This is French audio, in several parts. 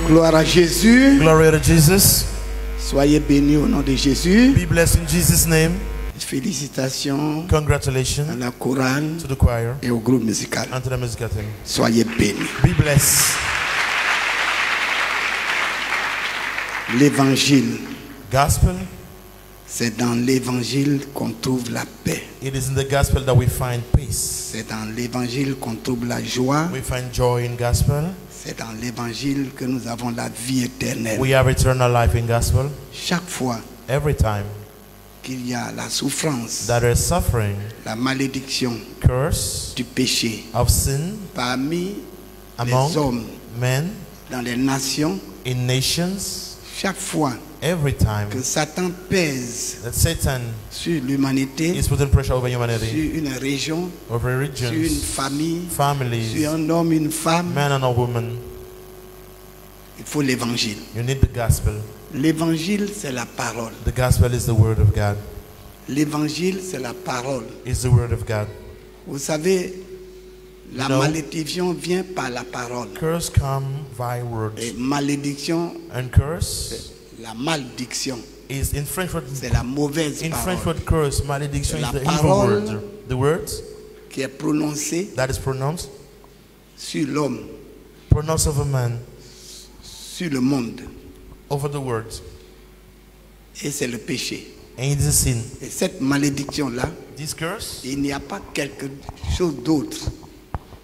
Gloire à Jésus. Glory to Jesus. Soyez bénis au nom de Jésus. Be blessed in Jesus' name. Félicitations Congratulations à la chorale to the choir et au groupe musical. and to the musical team. Soyez bénis. Be blessed. L'évangile, Gospel. c'est dans l'évangile qu'on trouve la paix. It is in the gospel that we find peace. C'est dans l'évangile qu'on trouve la joie. We find joy in gospel. C'est dans l'évangile que nous avons la vie éternelle. We have eternal life in gospel. Chaque fois Every time qu'il y a la souffrance, that there is suffering, la malédiction curse du péché of sin parmi among les hommes, men, dans les nations, in nations, chaque fois every time que Satan pèse that Satan sur l'humanité, is putting pressure over sur humanity, une région, over sur une regions, famille, families, sur un homme, une femme, men and a woman, il faut l'évangile. you need the gospel. L'évangile, c'est la parole. The gospel is the word of God. L'évangile, c'est la parole. Is the word of God. Vous savez, la No. malédiction vient par la parole. Curse come via words. Et malédiction, And curse la malédiction, is in French word. c'est la mauvaise In French parole word curse, malediction La is the evil parole word. The words qui est prononcée that is pronounced sur l'homme, of a man sur le monde. over the words. Et c'est le péché. And it is a sin. Et cette malédiction-là, This curse, il n'y a pas quelque chose d'autre.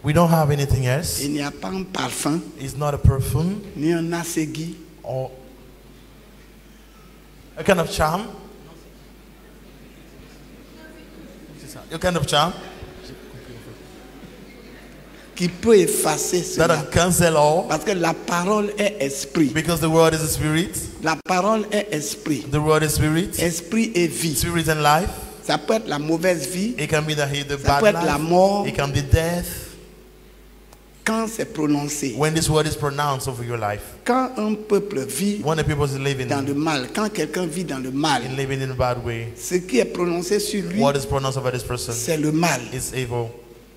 we don't have anything else. Il n'y a pas un parfum, It's not a perfume ni un assegui, or a kind of charm. A kind of charm qui peut effacer that cela. can cancel all. Parce que la parole est esprit. Because the word is a spirit. La parole est esprit. The word is spirit. Esprit et vie. Spirit and life. Ça peut être la mauvaise vie. It can be the Ça bad peut être la life. mort. It can be death. Quand c'est prononcé. When this word is pronounced over your life. Quand un peuple vit When the people is living dans le mal, quand quelqu'un vit dans le mal, in living in a bad way, ce qui est prononcé sur lui, what is pronounced over this person c'est le mal. is evil.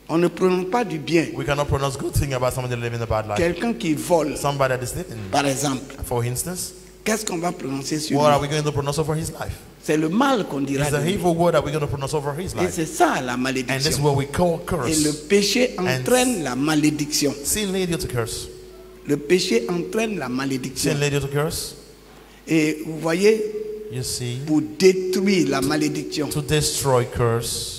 On ne prononce pas du bien. We cannot pronounce good thing about somebody living a bad life. Quelqu'un qui vole, Somebody that is living. par exemple, For instance, qu'est-ce qu'on va prononcer sur what are lui? we going to pronounce over his life? C'est le mal qu'on dira It's de the lui. evil word that we're going to pronounce over his Et life. c'est ça la And this is malédiction. what we call Et le curse. péché entraîne la malédiction. Sin lead you to curse. Le péché entraîne la malédiction. Sin lead you to curse. Et vous voyez, You see, pour détruire la malédiction, to destroy curse,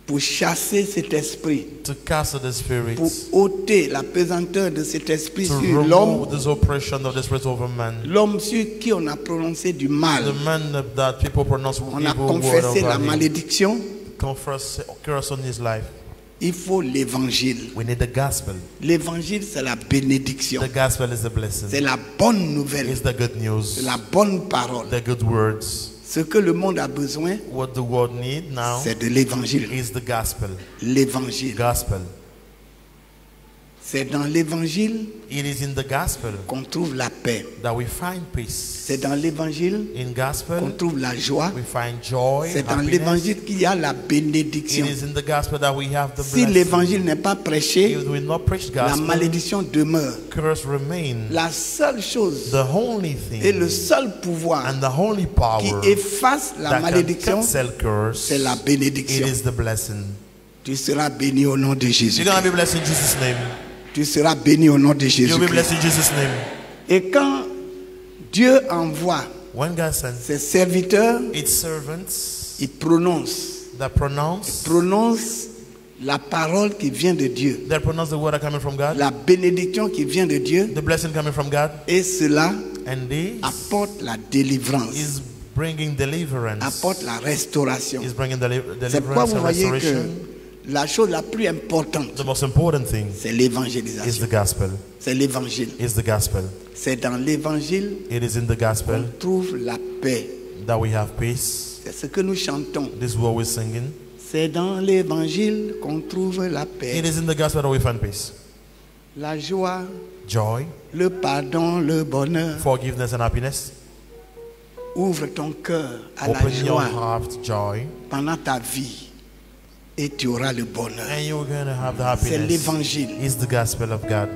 pour chasser cet esprit, to cast the spirit, pour ôter la pesanteur de cet esprit to sur l'homme, remove this oppression of the spirit over man. l'homme sur qui on a prononcé du mal. The man that people pronounce On a evil word confessé la over him, malédiction. confess curse on his life. Il faut l'évangile. We need the gospel. L'évangile, c'est la bénédiction. The gospel is the blessing. C'est la bonne nouvelle. It's the good news. C'est la bonne parole. The good words. Ce que le monde a besoin, What the world need now c'est de l'évangile. is the gospel. L'évangile. Gospel. C'est dans l'évangile It is in the gospel qu'on trouve la paix. that we find peace. C'est dans l'évangile In qu'on gospel, trouve la joie. we find joy, C'est dans happiness. l'évangile qu'il y a la It bénédiction. is in the gospel that we have the Si blessing. l'évangile n'est pas prêché, If we not preach la gospel, malédiction demeure. curse remain. La seule chose The only et le thing seul pouvoir and the only power qui efface la that can malédiction, cancel curse, c'est la it bénédiction. is the blessing. Tu seras béni au nom de Jésus. You're going to be blessed in Jesus' name. Tu seras béni au nom de Jésus. You'll be blessed in Jesus' name. Et quand Dieu envoie When God sends ses serviteurs, its servants il prononce that pronounce la parole qui vient de Dieu, the word coming from God, la bénédiction qui vient de Dieu, the blessing coming from God, et cela and this apporte la délivrance, is bringing deliverance. apporte la restauration. Is bringing C'est pourquoi deliverance vous and voyez restoration. que la chose la plus importante, The most important thing c'est is l'évangélisation. the gospel. C'est l'évangile. Is the gospel. C'est dans l'évangile It is in the gospel qu'on trouve la paix. that we have peace. C'est ce que nous chantons. This is what we're singing. C'est dans l'évangile qu'on trouve la It paix, is in the gospel that we find peace, la joie, joy, le pardon, le bonheur. forgiveness, and happiness. Ouvre ton cœur à la Open your joie heart to joy, pendant ta vie et tu auras le bonheur. and you're going to have the C'est happiness. l'évangile. It's the gospel of God.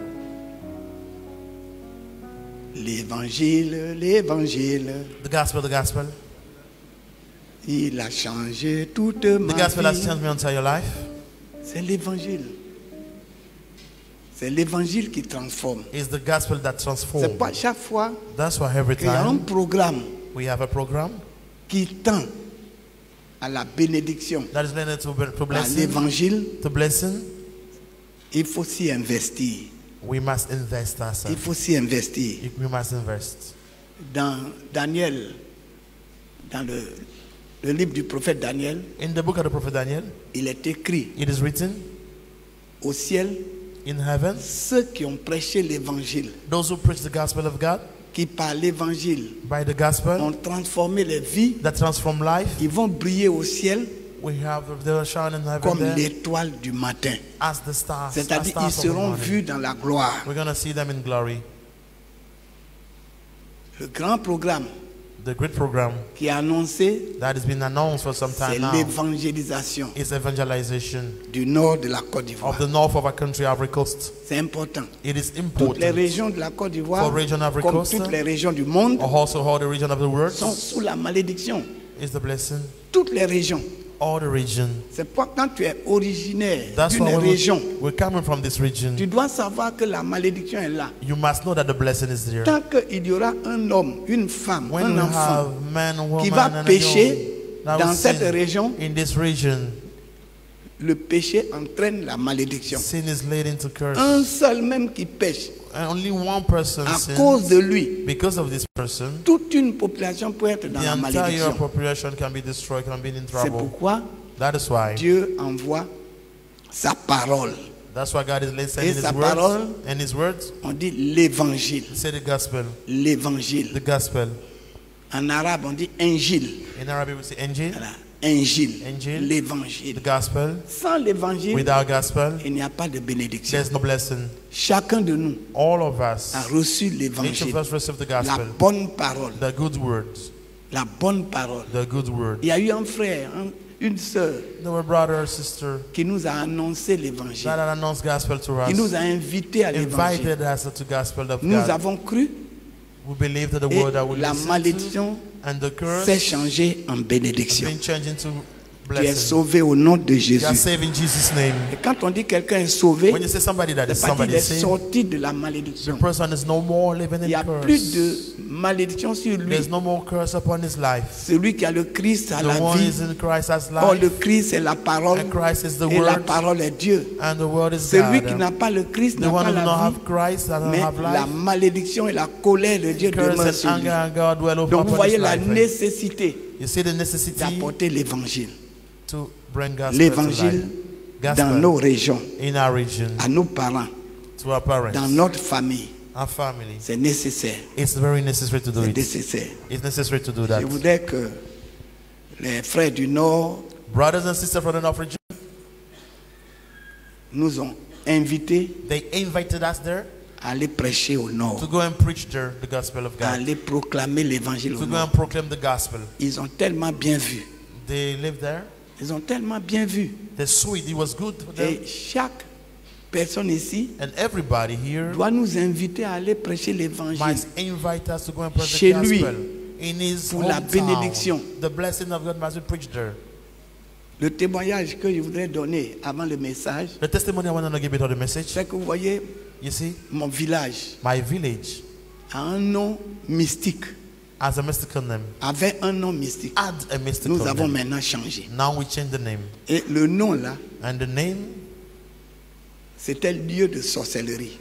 L'évangile, l'évangile, The gospel, the gospel. il a changé toute ma The gospel has vie. changed my entire life. C'est l'évangile. C'est l'évangile qui transforme. It's the gospel that C'est transforms. pas chaque fois That's why every qu'il y a un time programme we have a program qui tend à la bénédiction, that is related to à blessing, l'évangile, to blessing, il faut s'y investir. we must invest Il ourselves. faut s'y investir. We must invest. Dans Daniel, dans le livre du prophète Daniel, In the book of the prophet Daniel, il est écrit it is written, au ciel, in heaven, ceux qui ont prêché l'évangile, those who preach the gospel of God qui par l'évangile by the gospel ont transformé les vies, that transform life, ils vont briller au ciel we have the shine in heaven comme there l'étoile du matin. as the stars. C'est-à-dire ils as stars of the seront morning. vus dans la gloire. We're going to see them in glory. Le grand programme The great program qui est annoncé, that has been announced for some c'est time now l'évangélisation is evangelization du nord de la Côte of d'Ivoire. the north of our country, Ivory Coast. C'est important. It is Toutes les important. régions de la Côte d'Ivoire, For region Ivory comme Coast, toutes les régions du monde, Also all the region of the world sont sous la malédiction. is the blessing. Toutes les régions. All the region. C'est pourquoi quand tu es originaire That's d'une why région, we're coming from this region. tu dois savoir que la malédiction est là. You must know that the blessing is there. Tant qu'il y aura un homme, une femme, When un we enfant have man, qui woman, va and a pécher young that dans will cette sin région, in this region, le péché entraîne la malédiction. sin is leading to curse. Un seul même qui pêche, And only one person à sins. cause de lui, Because of this person, toute une population peut être dans the la entire malédiction. population can be destroyed, can be in C'est trouble. pourquoi That is why. Dieu envoie sa parole. That's why God is Et sending His sa words. parole, And His words, on dit l'évangile. say the gospel. L'évangile. The gospel. En arabe, on dit ingile. In Arabic, we say Injil. Voilà. Ingile. Injil. The L'évangile. gospel. Sans l'évangile, Without gospel, il n'y a pas de bénédiction. there's no blessing. Chacun de nous All of us, a reçu each of l'évangile. us receive the La gospel. bonne parole. The good words. La bonne parole. The good word. Il y a eu un frère, une sœur No brother or sister qui nous a annoncé l'évangile. that had announced gospel to Il nous us, a invités à l'évangile. invited us to gospel of Nous God. avons cru We believe that the et word that we la listen to, malédiction and the curse s'est changée en has bénédiction. been changed into Tu es blessing. sauvé au nom de You are Jésus. saved in Jesus' name. Et quand on dit quelqu'un est sauvé, When you say somebody that is c'est parce qu'il somebody est saved, sorti de la malédiction. the person is no more living Il n'y in a plus curse. de malédiction sur lui. There's no more curse upon his life. Celui qui a le Christ a The la one vie. is in Christ has Or le life, Christ est la parole. and Christ is the Et la word, parole est Dieu. and the word is Celui qui God. n'a pas le Christ The n'a one pas who does not la vie. have Christ doesn't Mais have la life. malédiction et la colère de Dieu demeurent Curse sur and lui. anger and God dwell over Donc vous upon voyez his la life. nécessité You see the necessity d'apporter l'évangile. to bring gospel to L'évangile life. dans Gospel nos régions, in our region, à nos parents, to our parents, dans notre famille. our family. C'est nécessaire. It's very necessary to do C'est it. nécessaire. It's necessary to do that. Je voudrais que les frères du Nord Brothers and sisters from the North region, nous ont invités they invited us there à aller prêcher au to Nord, go and preach there the gospel of à God, aller proclamer l'évangile au to go Nord. and proclaim the gospel. Ils ont tellement bien vu. They lived there. Ils ont tellement bien vu. The sweet, it was good for them. Et chaque personne ici And everybody here doit nous inviter à aller prêcher l'évangile. must invite us to go and preach Chez the lui, gospel in his pour la hometown. bénédiction. The blessing of God must be preached there. Le témoignage que je voudrais donner avant le message, The testimony I want to give it on the message. c'est que vous voyez, You see, mon village my village a un nom mystique, has a mystical name. avait un nom mystique. Add a mystical Nous avons name. maintenant changé. Now we change the name. Et le nom là, And the name, c'était lieu de sorcellerie.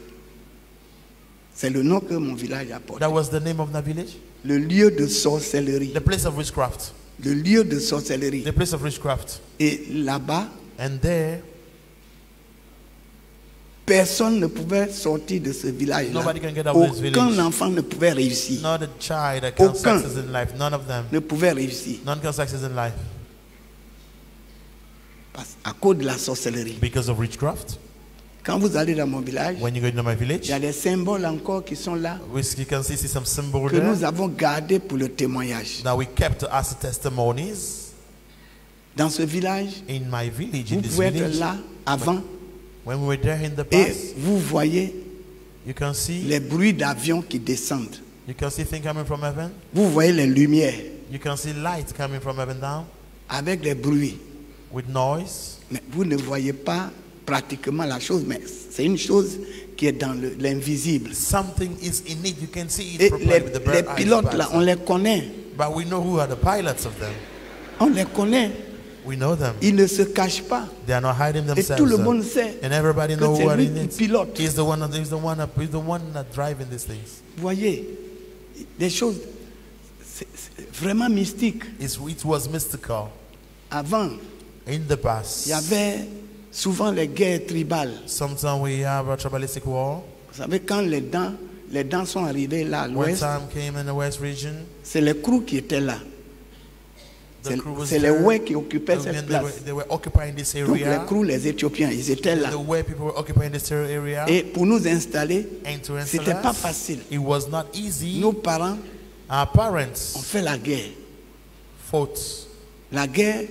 C'est le nom que mon village a porté. that was the name of the village. Le lieu de sorcellerie. The place of witchcraft. Le lieu de sorcellerie. The place of witchcraft. Et là-bas, And there, personne ne pouvait sortir de ce village-là. Nobody can get out of this Aucun village. enfant ne pouvait réussir. not a child that can Aucun. success in life. None of them. Ne pouvait réussir. None can success in life À cause de la sorcellerie. because of witchcraft. Quand vous allez dans mon village, When you go into my il village, y a des symboles encore qui sont là, you can see some symbol que nous there avons gardés pour le témoignage. that we kept as testimonies. Dans ce village, In my village, vous in this pouvez être village, là avant when we were there in the et past, vous voyez you can see les bruits d'avions qui descendent. You can see things coming from heaven. Vous voyez les lumières You can see light coming from heaven down avec des bruits. with noise. Mais vous ne voyez pas pratiquement la chose, mais c'est une chose qui est dans l'invisible. Something is in it. You can see it Et properly with the les bird pilotes, eyes. là, on les connaît. But we know who are the pilots of them. On les connaît. We know them. Ils ne se cachent pas. They are not hiding Et themselves. tout le monde sait And everybody que knows c'est what lui it qui is. pilote. He's the one that driving these things. Vous voyez, des choses c'est vraiment mystiques. It was mystical. Avant, In the past, il y avait souvent les guerres tribales. sometimes we have a tribalistic war. Vous savez, quand les dents sont arrivées là à One l'ouest, time came in the west region. c'est les crews qui étaient là. The crew was C'est les there. Ouais qui occupaient And cette they place. were occupying this Donc les area. crews, les Éthiopiens, ils étaient là. The way people were occupying this area. Et pour nous installer, And to install c'était pas us, facile. it was not easy. Nos parents Our ont parents fait la guerre. fought La guerre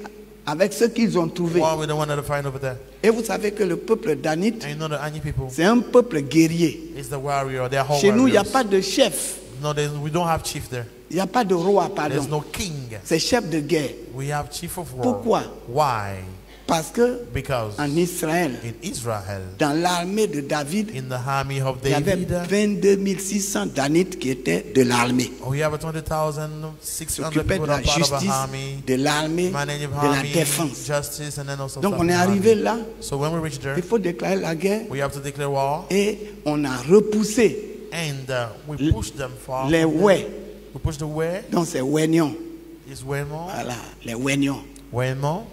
avec ceux qu'ils ont trouvés. war with the one that they find over there. Et vous savez que le peuple danite, And you know the Anyi people c'est un peuple guerrier. is the warrior. They are all Chez nous, il n'y a warriors. pas de chef. No, we don't have chief there. Il n'y a pas de roi, There's pardon. no king. C'est chef de guerre. We have chief of war. Pourquoi? Why? Parce que Because en Israël, in Israel, dans l'armée de David, in the army of il y avait David, 22 600 danites qui étaient de l'armée. we have 20,600 S'occupaient people de la are part of justice, the army, de l'armée, managing de la army, défense. justice, and then also Donc stuff on in est the army. arrivé là, So when we reach there, il faut déclarer la guerre we have to declare war, et on a repoussé and we push them far. les Ouais. We push the way. Donc c'est Ouénion. Is Wemo. Voilà, les Ouénions. Wemo.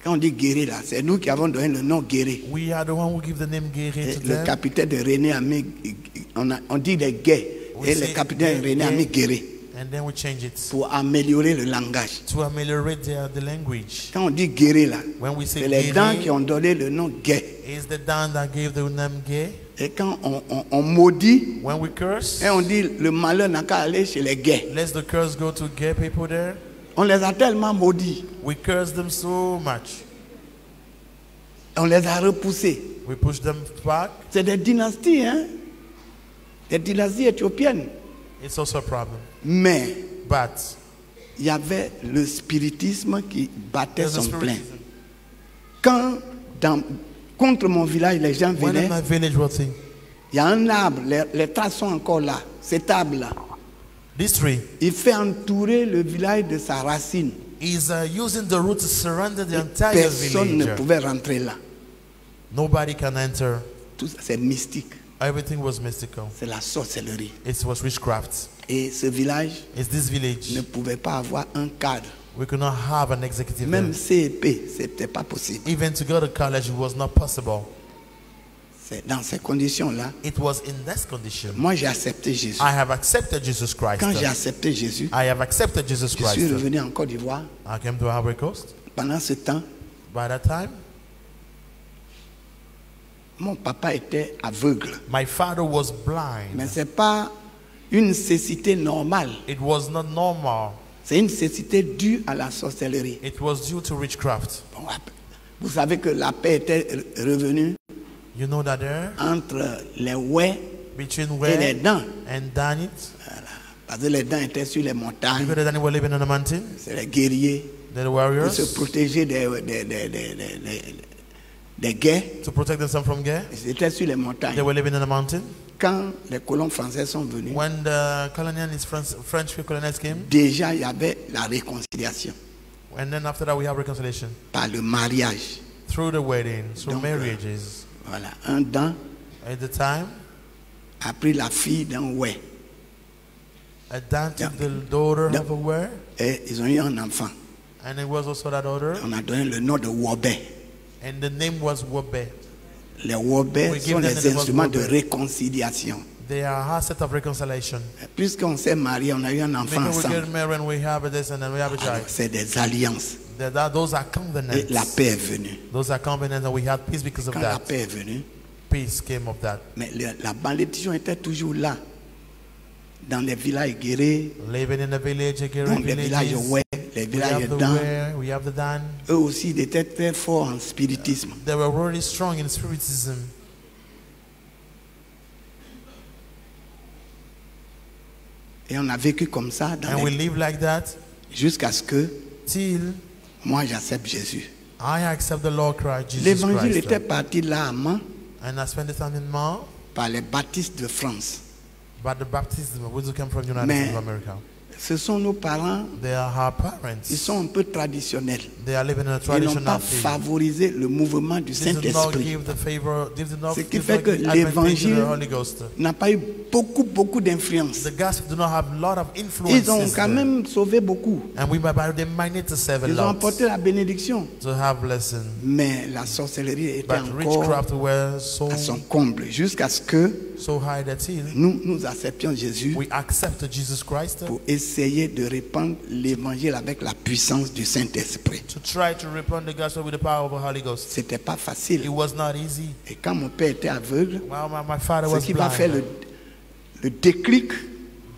Quand on dit guérir là, c'est nous qui avons donné le nom guérir. We are the one who give the name Gere Et to le them. capitaine de René Amé, on dit des guets. We Et le say capitaine guet, René guet. Amé guérir. And then we change it Pour améliorer le langage. to ameliorate the language. Quand on dit guérir là, When we say c'est les dents qui Gere, ont donné le nom guet. is the Dan that gave the name Gay. Et quand on maudit, When we curse, et on dit le malheur n'a qu'à aller chez les gays. let the curse go to gay people there. On les a tellement maudits. We curse them so much. On les a repoussés. We push them back. C'est des dynasties, hein? Des dynasties éthiopiennes. It's also a problem. Mais But il y avait le spiritisme qui battait there's a son plein. spiritism. Quand contre mon village, les gens When venaient, in my village, what thing? il y a un arbre, les traces sont encore là. Cet arbre-là, This tree il fait entourer le village de sa racine. is using the root to surrender the entire Personne ne village. pouvait rentrer là. Nobody can enter. Tout ça, c'est mystique. Everything was mystical. C'est la sorcellerie. It was witchcraft. Et ce village It's this village. ne pouvait pas avoir un cadre. We could not have an executive Même there. CEP, c'était pas possible. Even to go to college, it was not possible. C'est dans ces conditions-là. It was in this condition. Moi, j'ai accepté Jésus. I have accepted Jesus Christ. Quand j'ai accepté Jésus, I have accepted Jesus je suis Christ. revenu en Côte d'Ivoire. I came to Ivory Coast. Pendant ce temps, By that time, mon papa était aveugle. my father was Mais blind. ce n'est pas une cécité normale. It was not normal. C'est une cécité due à la sorcellerie. It was due to witchcraft. Bon, vous savez que la paix était revenue You know that there, entre les ouais between et les Where dents. and Danit, Voilà. Parce que les dents étaient sur les montagnes. because the Danit were living on the mountain, C'est les guerriers they're the pour warriors, se protéger des guets. to protect themselves from Gay. Ils étaient sur les They montagnes. were living in the mountain. Quand les colons français sont venus, When the colonialists, French colonists came, déjà il y avait la réconciliation and then after that we have reconciliation par le mariage. through the wedding, through Donc, marriages. Voilà, un dent At the time, a pris la fille d'un ouais a Dan took Yeah. the daughter Yeah. of a Where, et ils ont eu un enfant. and it was also that daughter, On a donné le nom de Wobé. and the name was Wobe. Les Wobé We sont give them les the name of instruments de Wobé. réconciliation. They are a set of reconciliation. Puisqu'on s'est marié, on a eu un enfant Because we ensemble. get married and we have this and then we have a Alors, child. c'est des alliances. Those are Et covenants. la paix est venue. Those are covenants, and we had peace because of Quand la that. paix est venue, Peace came of that. mais la malédiction était toujours là. Dans les villages guéris, Living in the village, donc les villages villages. ouais, les We villages have the dents, Where, we have the Dan. eux aussi ils étaient très forts en spiritisme. They were really strong in spiritism. Et on a vécu comme ça And we live like that jusqu'à ce que till moi j'accepte Jésus. I accept the Lord Christ, Jesus L'évangile Christ. était parti là à Mans And I spent the time in Mans, par les baptistes de France. but the baptism which came from United Mais- States of America. Ce sont nos parents, They are our ils parents. sont un peu traditionnels. They are living in a Ils n'ont pas traditional faith. favorisé le mouvement du They did not Saint-Esprit. give the favor, they did not Ce qui give fait que the advantage to l'évangile the Holy Ghost. n'a pas eu beaucoup d'influence. The gospel do not have a lot of Ils influence. ont quand même sauvé beaucoup. And we they might need to save a Ils ont lot apporté la bénédiction. to have lesson. Mais la sorcellerie était But encore witchcraft were so à son comble jusqu'à ce que high that nous acceptions Jésus we accepted Jesus Christ pour essayer de répandre l'évangile avec la puissance du Saint-Esprit. to try to repent the gospel with the power of the Holy Ghost. C'était pas It facile. was not easy. Et quand mon père était aveugle, Well, my father ce was qui va faire blind. le déclic,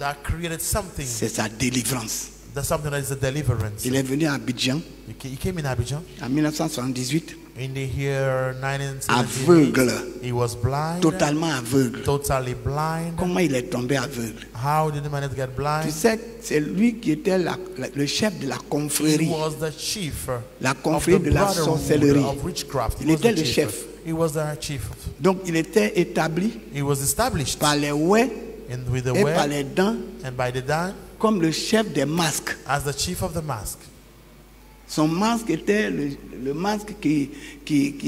That created something. c'est sa délivrance. That's something that is a deliverance. Il est venu à Abidjan He came in Abidjan en 1978, in the year 1978. aveugle, He was blind, totalement aveugle. totally blind. Comment il est tombé aveugle? How did the man get Tu blind? sais, c'est lui qui était le chef de la He confrérie. was the chief La of the confrérie de la brotherhood sorcellerie. of witchcraft. He Il was était the le chief. chef. He was the chief. Donc il était établi He was established par les ouais with the et par web les dents and by the Dan comme le chef des masques. as the chief of the mask. Son masque était le masque qui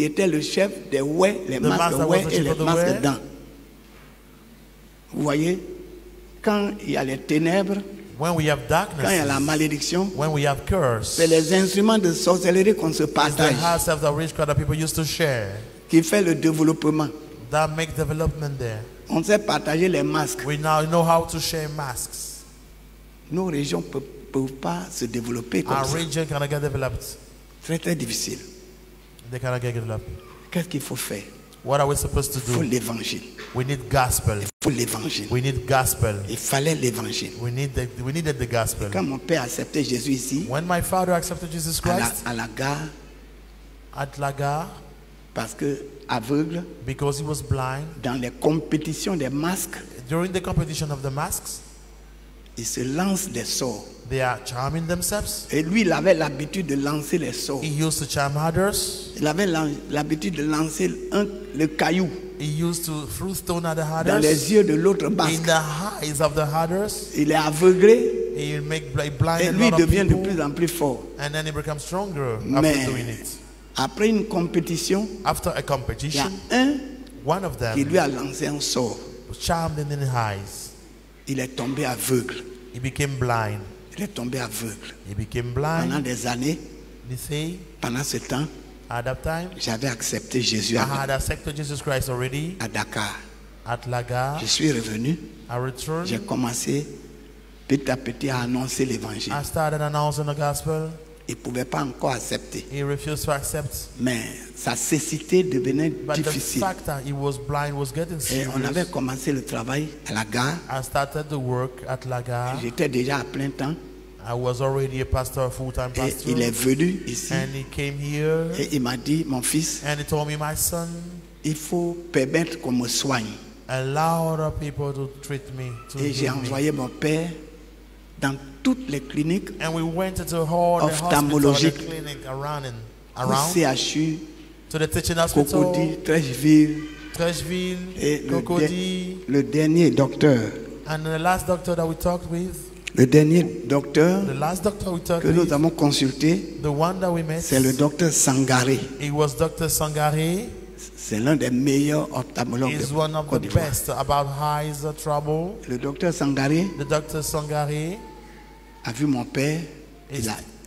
était le chef des ouais, les The masques mask that ouais was the et chief les of the masques ouais. dents. Vous voyez, quand il y a les ténèbres, When we have quand il y a la darkness, malédiction, when we have curse, c'est les instruments de sorcellerie qu'on se it's the partage house of the witchcraft that people used to share qui fait le développement. that make development there. On sait partager les masques. We now know how to share masks. Nos régions ne peuvent pas se développer comme Our ça. region cannot get developed. Très difficile. They cannot get developed. Qu'est-ce qu'il faut faire? What are we supposed to Il faut do? l'évangile. We need gospel. Il faut l'évangile. We need gospel. Il fallait l'évangile. We needed the gospel. Quand mon père acceptait Jésus ici, When my father accepted Jesus Christ à la gare, at Lagar, parce que aveugle, because he was blind, dans les compétitions des masques, during the competition of the masks, il se lance des sorts. they are charming themselves. Et lui, il avait l'habitude de lancer les sorts. He used to charm others. Il avait l'habitude de lancer le caillou He used to throw stone at the dans others. les yeux de l'autre In masque. the eyes of the others, Il est aveuglé he will make blind et a lui lot of devient de people, plus en plus fort. and then he becomes stronger Mais after doing it. après une compétition, After a il y a competition, un one of qui them lui a lancé un sort. was charmed in the eyes. Il est tombé aveugle. He became blind. Il est tombé aveugle. He became Pendant blind. des années, They say, pendant ce temps, at that time, j'avais accepté Jésus I had accepted Jesus Christ already à Dakar. at Lagar. Je suis revenu. I returned. J'ai commencé petit à petit à annoncer l'évangile. I started announcing the gospel. Il ne pouvait pas encore accepter. He refused to accept. Mais sa cécité devenait But the difficile. fact that he was blind was getting Et on avait serious. commencé le travail à la gare. I started the work at Lagar. J'étais déjà à plein temps. I was already a pastor, a full-time Et pastor. il est venu ici. And he came here Et il m'a dit, mon fils, and he told me, my son, il faut permettre qu'on me soigne. allow other people to treat me, to Et j'ai heal me. envoyé mon père dans toutes les cliniques, And we went into all the hospitals, the Ophtalmologique. clinic around, au CHU, to the teaching hospital, Cocody, Trècheville. Trècheville, Et Cocody, le dernier docteur, and the last doctor that we talked with, le dernier docteur the last doctor we talked que nous with, avons consulté, the one that we met, c'est le docteur Sangaré. he was Dr. Sangare. C'est l'un des meilleurs ophtalmologues He's de one of Côte the d'Ivoire. best about eyes trouble. Le docteur Sangaré The Dr. Sangare, a vu mon père,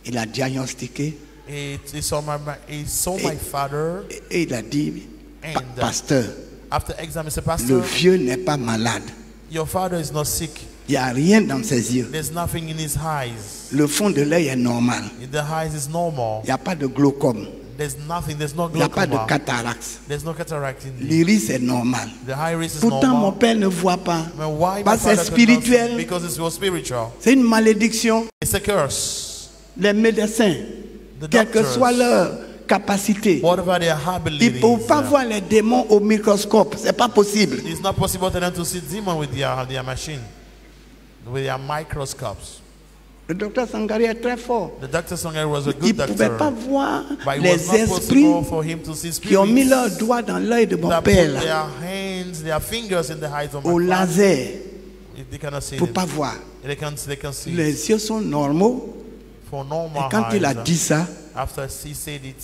il a diagnostiqué he saw my father, et il a dit, and pasteur, after exam, he said, le Pastor, vieux n'est pas malade. your father is not sick. Il n'y a rien dans ses yeux. There's nothing in his eyes. Le fond de l'œil est normal. The eyes is normal. Il n'y a pas de glaucome. There's nothing. There's no Il n'y a pas de glaucoma. cataracte. There's no cataract in it. L'iris est normal. The iris is Pourtant, mon normal. père ne voit pas. But why my Parce que c'est father could not see? spirituel. Because it was spiritual. C'est une malédiction. It's a curse. Les médecins, The quelle que doctors, soit leur capacité, whatever their ils ne abilities, peuvent pas voir les démons au microscope. C'est pas possible. it's not possible for them to see demon with their machine. with their microscopes. Le docteur Sangari est très fort. The Dr. Sangari was a Il good ne pouvait pas doctor, voir but it les was not esprits possible for him to see qui ont mis spirits leurs doigts dans l'œil de mon that put père là, their hands, their fingers in the eyes of au my father. laser, They cannot see pour them. pas voir. They can see it. Les yeux sont normaux. For Et normal quand il a eyes. dit ça, After he said it,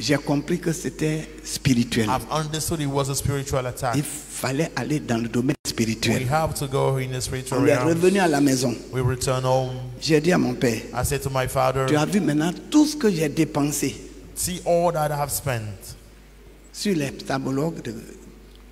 j'ai compris que c'était spirituel. I've understood it was a spiritual attack. Il fallait aller dans le domaine We spirituel. have to go in the spiritual On est realm. revenu à la maison. We return home. J'ai dit à mon père, I said to my father, tu as vu maintenant tout ce que j'ai dépensé see all that I have spent. sur les tabologues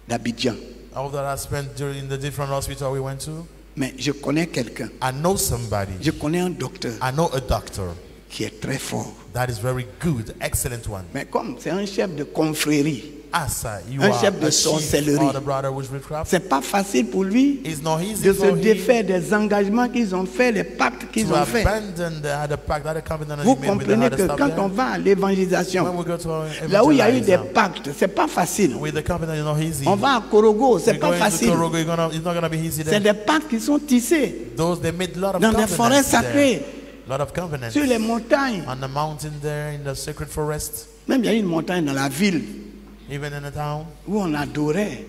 d'Abidjan. All that I spent during the different hospital we went to. Mais je connais quelqu'un, I know somebody. je connais un docteur I know a doctor qui est très fort. that is very good, excellent one. Mais comme c'est un chef de confrérie, As you Un are chef de a chief sorcellerie. or the brother with witchcraft, c'est pas facile pour lui it's not easy de se for him défaire des engagements qu'ils ont fait, les pactes qu'ils to ont fait. abandon the pact, the covenant that Vous he made with the comprenez other que stuff quand there. on va à When l'évangélisation, we go to là où il y a eu des evangelize, pactes, c'est pas facile. with the covenant, it's not easy. On va à Korogo, c'est We pas go into facile. Korogo, it's not gonna be easy C'est there. des pactes qui sont tissés Those they made a lot of dans des covenants forêts there. sacrées, Lot of covenants sur les montagnes. on the mountain there in the sacred forest, Même il y a une montagne dans la ville even in the town où on adorait.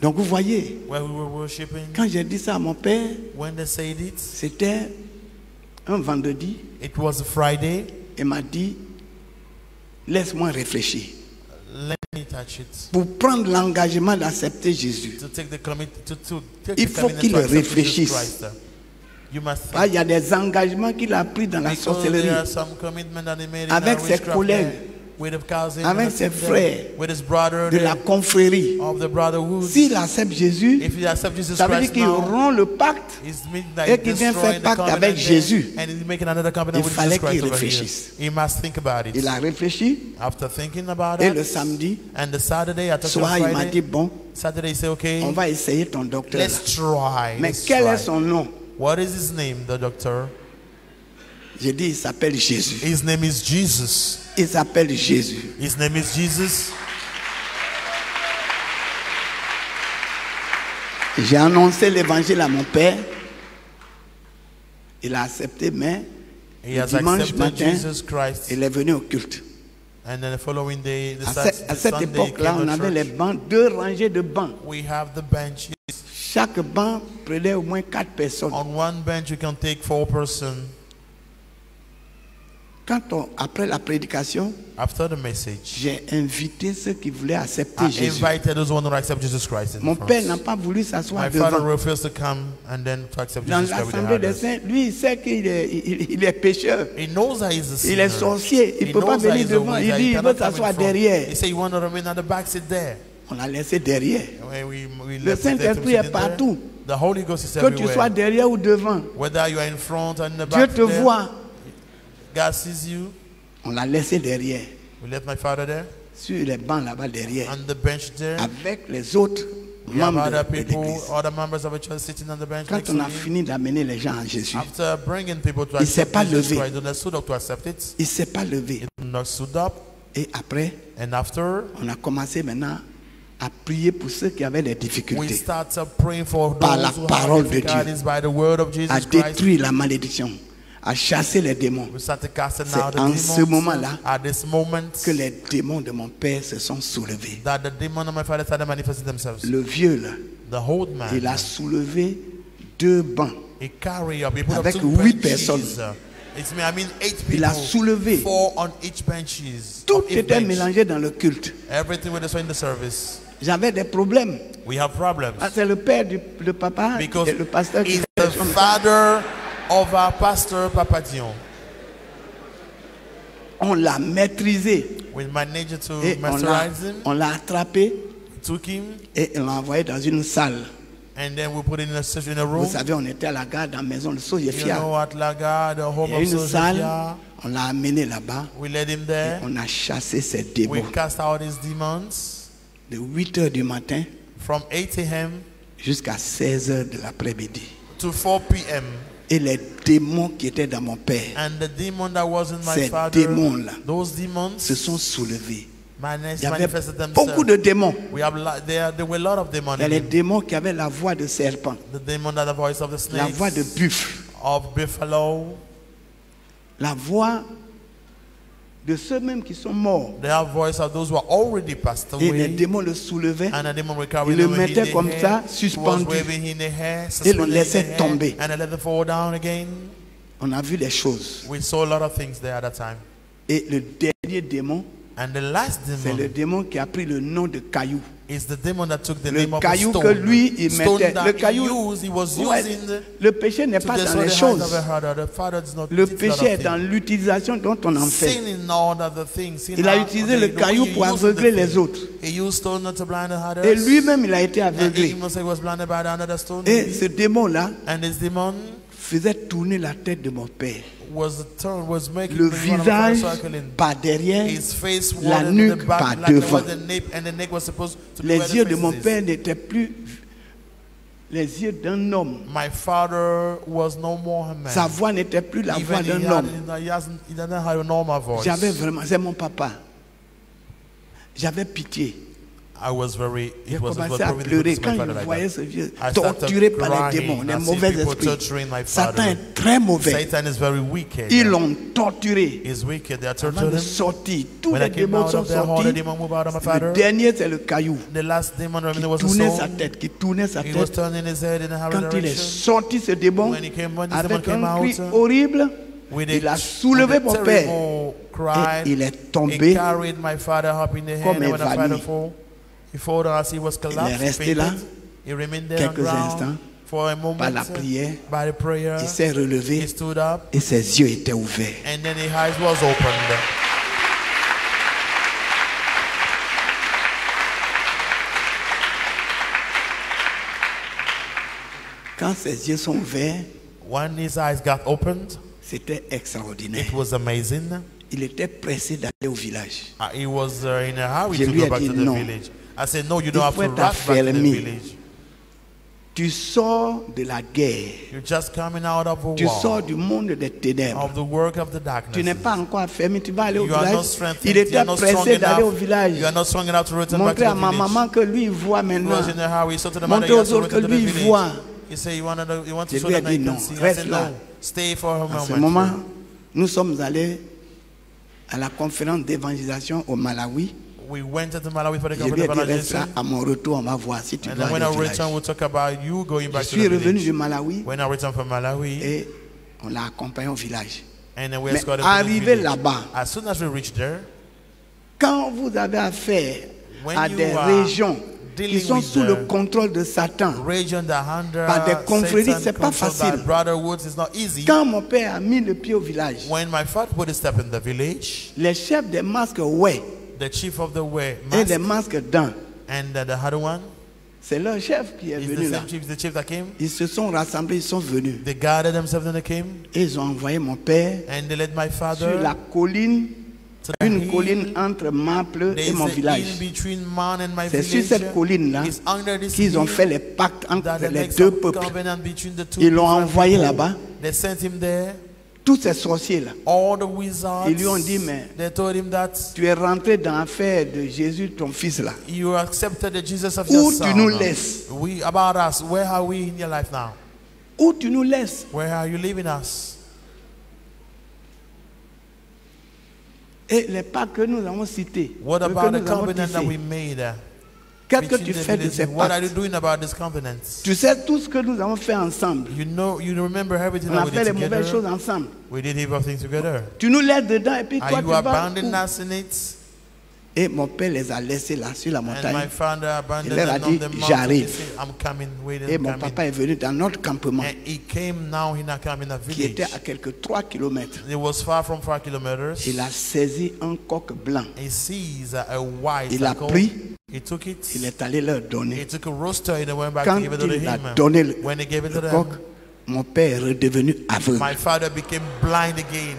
Donc vous voyez, where we were worshiping. quand j'ai dit ça à mon père, When they said it, c'était un vendredi. it was a Friday. Il m'a dit, laisse-moi réfléchir. Let me touch it. Pour prendre l'engagement d'accepter Jésus, To take the commit to take Il the faut covenant qu'il to accept réfléchisse. Jesus Christ. You must think. il y a des engagements qu'il a pris dans la Because sorcellerie. there are some commitment that he made Avec in ses witchcraft collègues, there, with his cousin, avec and ses there, frères, with his brother de there, la confrérie. of the brotherhood. S'il accepte Jésus, If he accepts Jesus ça veut dire Christ qu'il now, rompt le pacte. it's mean that Et he's qu'il vient destroying faire the pacte covenant avec there, Jésus. and he's making another covenant Il with fallait Jesus Christ qu'il over here. réfléchisse. He must think about it. Il a réfléchi After thinking about et it, le samedi and the Saturday, after soir, il m'a dit, Friday, bon, Saturday, he said, okay, on va essayer ton docteur. là. let's try. Mais let's quel try. est son nom? What is his name, the doctor? J'ai dit, il s'appelle Jésus. His name is Jesus. Il s'appelle Jésus. His name is Jesus. J'ai annoncé l'évangile à mon père. Il a accepté, mais He le has dimanche accepted matin, Jesus Christ. il est venu au culte. And then the following day, the À cette Sunday, époque-là, came on to avait les church. bancs, 2 rangées de bancs. We have the benches. Chaque banc prenait au moins 4 personnes. On one bench, you can take 4 persons. Après la prédication, After the message, j'ai invité ceux qui voulaient accepter I Jésus. invited those who want to accept Jesus Christ in Mon front. père n'a pas voulu s'asseoir My father devant. refused to come and then to accept Dans Jesus Christ with the l'assemblée des others. saints, lui, il sait qu'il est, il est pécheur. He knows that he's a sinner. Il est sorcier. Il ne peut pas knows that venir he's a devant. wizard. Il dit, He il cannot veut come in s'asseoir front. derrière. He said, you want to remain at the back, sit there. On l'a laissé derrière. We Le left it there to Saint-Esprit sit est in partout. there. The Holy Ghost is Que tu sois everywhere. derrière ou devant, Whether you are in front or in the Dieu back, te there, voit. God sees you. On l'a laissé derrière, We left my father there sur les bancs là-bas derrière, on the bench there. avec les autres We have membres other de people, l'église. other members of the church sitting on the bench Quand next on to a me. fini d'amener les gens à Jésus, After bringing people to Il s'est accept pas Jesus levé. Christ, they stood up to accept it. il ne s'est pas levé. He not stood up. Et après, And after, on a commencé maintenant à prier pour ceux qui avaient des we difficultés, started praying for Par la those who parole have de Dieu. difficulties by the word of à Jesus Christ. détruire la malédiction, à chasser les démons. We started casting C'est out the en demons. ce moment-là At this moment, que les démons de mon père se sont soulevés. that the demon of my father started manifesting themselves. Le vieux, là, The old man, il a soulevé 2 bancs. he carried up, he put Avec up 2 8 benches. personnes. It's me, I mean 8 Il a people. soulevé. 4 on each benches. Tout of each était bench. mélangé dans le culte. Everything was in the service. J'avais des problèmes. We have problems. Ah, c'est le père le papa, Because et le pasteur qui he's fait the son- father of our pastor, Papa Dion. On l'a maîtrisé. We managed to Et masterize him, on l'a attrapé took him, et on l'a envoyé dans une salle. and then we put him in a Vous room. savez, on était à la gare dans la maison de You Sojefia. know, at Laga, the home Il y a of une salle, Sojefia. on l'a amené là-bas. We led him Et there. on a chassé ces We démons. cast out his demons De 8 heures du matin from 8 a.m. jusqu'à 16 heures de l'après-midi. to 4 p.m. Et les démons qui étaient dans mon père And the demon that was in my Ces father, démons-là those demons, se sont soulevés. Madness Il y avait manifested beaucoup themselves. de démons. There were a lot of demons. Il y a les démons qui avaient la voix de serpent, The demon that the voice of the la snakes, voix de buffle, of buffalo, la voix de ceux-mêmes qui sont morts. the voice of those who are already passed Et les away. démons le soulevaient And the demon will Il carry le them in mettait the comme hair. ça, He was suspendu. waving in the hair, Et le suspended in the laissait hair, tomber. and let them fall down again. On a vu des choses. We saw a lot of things there at that time. Et le dernier démon, And the last c'est le demon démon qui a pris le nom de caillou. is the demon that took the Le name of a caillou stone. que lui, il Stone mettait. that Le he caillou, used, he was ouais, using le péché n'est to pas dans destroy les the hands choses. of a father. The father does not Le teach a lot péché of est dans things. l'utilisation dont on en fait. Sin in all other things. Sin Il a how- utilisé the le way caillou you pour use aveugler the les thing. autres. He used stone not to blind the others. Et lui-même, il a été And he aveuglé. even said he was blinded by another stone. Et ce démon-là And this demon faisait tourner la tête de mon père. was making Le the one of the visage circling. par derrière, His face la was nuque the back, par like there devant. was the nape, and the neck was supposed to be Les where the yeux de face mon is. père n'étaient plus les yeux d'un homme. My father was no more a man. Sa voix n'était plus la voix Even d'un homme. he didn't have a normal voice. J'avais vraiment, c'est mon papa. J'avais pitié. I was very. J'ai It was commencé à very pleurer difficult to quand my je father voyais like ce vieux I started torturé par les crying. démons, les I see mauvais people esprits. torturing my Satan father. est très mauvais. Satan is very wicked. Ils l'ont torturé. He's wicked. They are Avant torturing de him. sortir, tous When les I came démons out sont of there, all the sortis. demons moved out of my Le father. dernier, c'est le caillou. The last demon remaining was Qui the tournait sa stone. tête, qui tournait sa He was tête. turning his head in a Quand il est direction. sorti, ce démon, When this demon avec came un cri out, horrible, with il a a soulevé mon père. terrible cry, Et il est he tombé carried my father up in the comme hand, and when the father évanoui. fall, he fell down as he was Il est collapsed. resté là He remained there on quelques ground instants. for a moment. Par la prière, By the prayer, il s'est he relevé stood up, et ses yeux étaient ouverts. and then his eyes was opened. Quand ses yeux sont ouverts, When his eyes got opened, c'était extraordinaire. it was amazing. Il était pressé d'aller au village. He was in a hurry Je to lui go ai back dit to the non. village. I said, no, you don't Il have faut to être rush back to the affermi. village. Tu sors de la guerre. You're just coming out of a Tu war, sors du monde des ténèbres. of the work of the Tu darkness. n'es pas encore affermi, tu vas aller au You are not village. strengthened. Il You était are not strong pressé d'aller au enough. village. You are not strong enough to return back to Montrer the à ma village. maman que lui il voit He maintenant. was in a hurry. So to the mother, Montrer he aux has to autres que return to the lui il village. voit. He said, you want to Je show lui ai them dit I non, can see. I reste said, là. no, stay for a À ce moment. moment, nous sommes allés à la conférence d'évangélisation au Malawi. We went to Malawi for the Je lui ai conference dit of reste là, evangelism. à mon retour, on va voir si tu And dois then when aller I au village. return, we'll talk about you going Je back to suis the revenu village. du Malawi When I returned from Malawi, et on l'a accompagné au village. and then we Mais escorted to the arrivé village. là-bas, As soon as we reached there, quand vous avez affaire When à you des are régions qui dealing sont with sous le the contrôle de Satan, region that under par des confréries, Satan c'est pas controlled by facile. brotherhoods is not easy. quand mon père a mis le pied au village, When my father put a step in the village, les chefs des masques ouais the chief of the way et mask des masques dents, and the other one c'est leur chef qui est is venu the là. same chief, the chief that came. Ils se sont rassemblés, ils sont venus. They gathered themselves and they came, Et ils ont envoyé mon père and they led my sur father la colline, to the une hill. colline entre Maple et There's mon a village. in between man and my C'est sur village. cette colline-là It's under this qu'ils ont hill fait les pactes entre that the les next deux of peuples. covenant between the two Ils l'ont different envoyé people. là-bas. They sent him there. Tous ces sorciers-là, All the wizards. Ils lui ont dit, mais they told him that tu es rentré dans l'affaire de Jésus, ton fils là. you accepted the Jesus of your Où son. tu nous laisses? We about us. Where are we in your life now? Où tu nous laisses? Where are you leaving us? Et les pactes que nous avons cités, What que about the nous avons covenant that we tissés, made? qu'est-ce que between tu the fais de ces villages? What are you pactes? doing about these covenants? Tu sais tout ce que nous avons fait ensemble. You know, you remember everything On that a we fait did les mauvaises choses together. ensemble. We did evil things together. Tu nous laisses dedans et puis Are toi you tu vas. abandoning où? us in it? Et mon père les a laissés là sur la And my montagne. father abandoned Il leur a them on dit, the mountain. j'arrive. He said, I'm coming, wait, Et I'm mon coming. papa est venu dans notre campement And he came now, he now come in a qui était village. à quelques 3 kilomètres. It was far from 4 kilometers. Il a saisi un coq blanc. He sees a white Il a cow. pris, He took it. il est allé leur He donner. took a roaster and went back Quand to give it to il a him. donné le When he gave it to coq, them, mon père est redevenu aveugle. my father became blind again.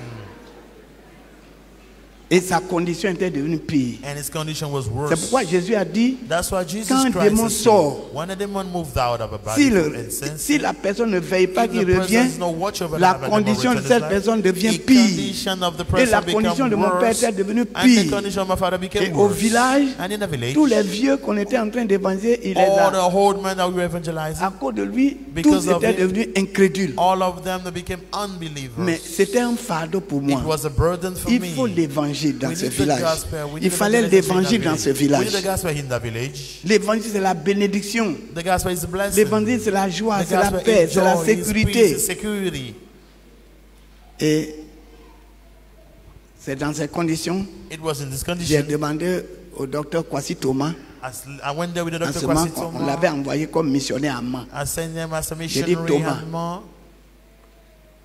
Et sa condition était devenue pire. And his condition was C'est worse. pourquoi Jésus a dit, That's why Jesus quand un Christ démon said, sort, when a demon moved out of a body, si, for instance, si la personne ne veille pas if qu'il the person revient, does not watch over la that demon condition de return cette his personne life, devient the pire. condition of the Et la person condition de become mon père worse, était devenue and the pire. condition of my father became Et au worse. village, And in the village, tous les vieux qu'on était en train d'évangéliser, il les all the a. old men that we were evangelizing, À cause de lui, Because tous of étaient it, devenus incrédules. all of them they became unbelievers. Mais c'était un fardeau pour moi. It was a burden for Il me. faut l'évangile dans We ce need the village. gospel. We Il need fallait evangelism in l'évangile that dans ce village. We village. need the gospel in the village. L'évangile, c'est la bénédiction. The gospel is the blessing. L'évangile, c'est la joie, The c'est la gospel paix, is c'est la joy, is peace, sécurité. is security. Et c'est dans ces conditions, It was in this j'ai condition. demandé au docteur Kwasi Thomas. I went there with the En Dr. ce moment, Kwasi on Thomas. l'avait envoyé comme missionnaire à Mans. I sent them as a J'ai dit, missionary Thomas, at Mans.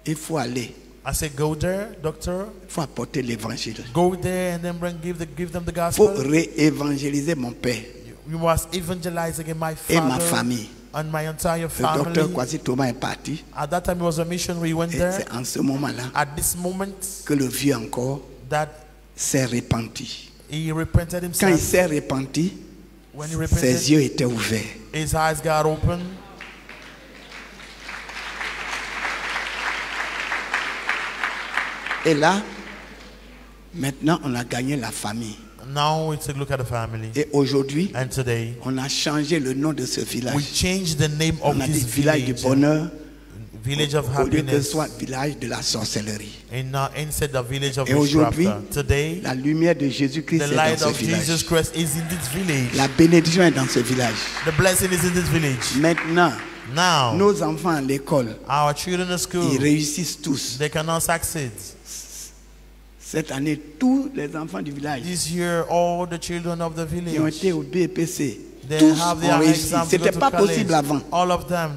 il faut aller, I said, go there, doctor. il faut apporter l'évangile. Go there and then give them the Il faut gospel. réévangéliser mon père You must evangelize again my et ma father famille. and my entire Le docteur family. Kwasi Thomas est parti. At that time, he was a missionary. He went Et there. c'est en ce moment-là At this moment, que le vieux encore that s'est repenti. he repented Quand il himself. s'est repenti, When he ses repented, yeux étaient ouverts. his eyes got open. Et là, maintenant, on a gagné la famille. Now we take a look at the family. Et aujourd'hui, And today, on a changé le nom de ce we village. changed the name of On a dit this village du village. bonheur Village of au lieu que ce happiness. soit village de la sorcellerie. And instead the village of Et aujourd'hui, witchcraft. Today, la lumière de Jésus-Christ the est dans light ce of Jesus village. Christ is in this village. La bénédiction est dans ce village. The blessing is in this village. Maintenant, Now, nos enfants à l'école, our children in school, ils réussissent tous. they cannot succeed. Cette année, tous les enfants du village This year, all the children of the qui ont village, été au BPC, they tous have ont their réussi. exams. Ce n'était pas possible avant. All of them.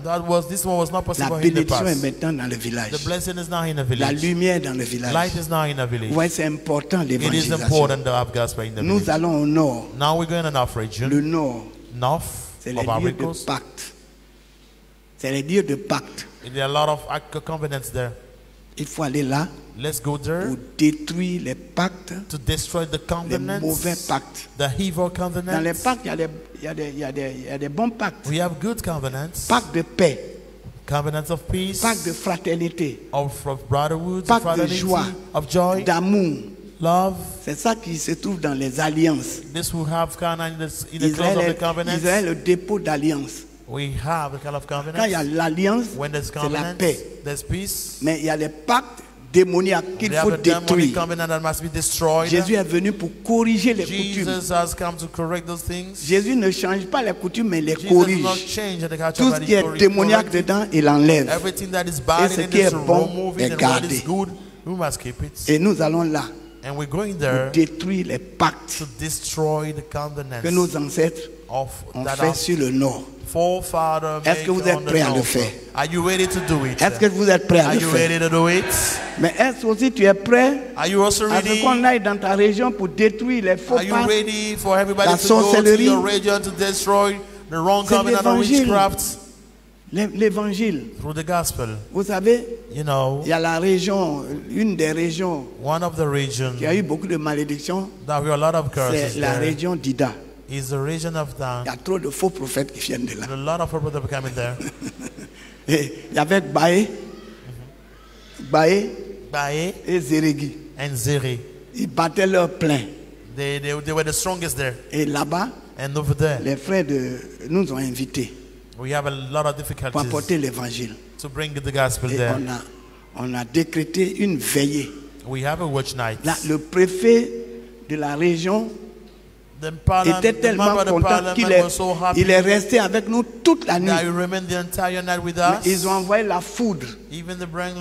This one was not La possible in the bénédiction est past. past. maintenant dans le village. The blessing is now in the La village. lumière dans le village. Light is now in the village. Ouais, c'est important It is l'évangélisation. important to have gospel in the Nous village. allons au nord. Now we're going to North region. Le nord, North c'est les of lieux de Abricos. pacte. C'est les lieux de pacte. There are a lot of covenants there. Il faut aller là Let's go there pour détruire les pactes, to destroy the les mauvais covenants, pactes. the evil Dans les covenants. pactes, il y a des bons pactes. We have good covenants, Pacte de paix, covenants of peace, pacte de fraternité, of brotherhood, pacte de fraternity, joie, of joy, d'amour. love. C'est ça qui se trouve dans les alliances. This will have kind of in the clause of the covenants. Israël est le dépôt d'alliance. We have the kind of Quand covenants. il y a l'alliance, When there's c'est la covenants, paix. there's peace. Mais il y a les pactes démoniaques qu'il There faut are the demonic détruire. covenant that must be destroyed. Jésus est venu pour corriger les coutumes. Jesus has come to correct those things. Jésus ne change pas les coutumes, mais les Jesus does not corrige. change the culture, Tout ce but qui he est démoniaque corrects it. dedans, il enlève. Everything that is bad Et ce in qui it est is bon removed, est and what gardé. is good, we must keep it. Et nous allons là And we're going pour there détruire les pactes to destroy the que covenants nos ancêtres of ont that fait our sur le nord. forefather Est-ce que made vous êtes on the prêts à le north. faire? Are you ready to do it? Est-ce que vous êtes prêts à Are le you faire? ready to do it? Mais est-ce aussi tu es prêt Are you also à ce ready? qu'on aille dans ta région pour détruire les faux Are you pactes? ready for everybody La to go to sorcellerie? your region to destroy the wrong C'est covenant of l'évangile. witchcraft L'évangile. through the gospel? Vous savez, You know, il y a la région, une des régions one of the regions qui a eu beaucoup de malédictions, that we have a lot of curses c'est la there région d'Ida. is the region of Il y the a trop de faux prophètes qui viennent de là. a lot of people that are coming there. Et il y avait Baé, Bae et Zérégui. and Zeri. Ils battaient leur plein. They were the strongest there. Et là-bas, And over there, les frères nous ont invités we have a lot of pour difficulties apporter l'évangile. to bring the gospel Et there. on a décrété une veillée. We have a watch night. Là, le préfet de la région The parliament, était the tellement member of the content parliament qu'il was so happy il est resté avec nous toute la nuit. that he remained the entire night with Mais us. ils ont envoyé la foudre Even they bring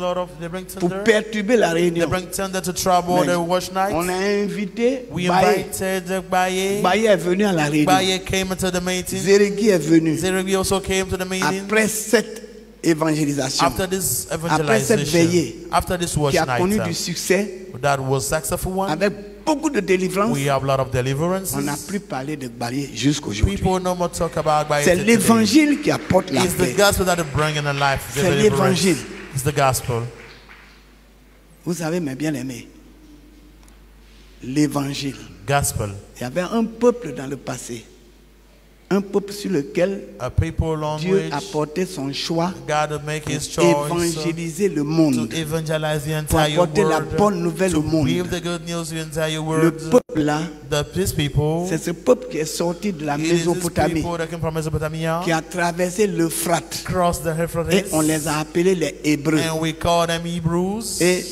pour thunder. perturber la They réunion. bring thunder to trouble Mais the watch night. on a invité We Baye. invited Baye. Baye est venu à la réunion. Baye came into the meeting. Zérégui est venu. Zeregi also came to the meeting. Après cette évangélisation After this Après cette evangelization, veillée after this watch qui a night, connu du succès, that was successful one. avec beaucoup de délivrance, We have a lot of deliverances. on n'a plus parlé de Baye jusqu'aujourd'hui. People no more talk about Baye. C'est today. l'évangile qui apporte la It's the paix. gospel that is bringing a life. the C'est deliverance. l'évangile. It's the gospel. Vous savez, mes bien-aimés, l'évangile. Gospel. Il y avait un peuple dans le passé. Un peuple sur lequel A people on Dieu which a porté son choix God will make his pour choice évangéliser le to monde, evangelize the pour entire apporter la world, bonne nouvelle au to monde. give the good news to the entire Le world. peuple là, These people, c'est ce peuple qui est sorti de la it is this Mésopotamie, people that came from Mesopotamia, qui a traversé l'Euphrate. crossed the Et Euphrates, on les a appelés les Hébreux. and we call them Hebrews. Et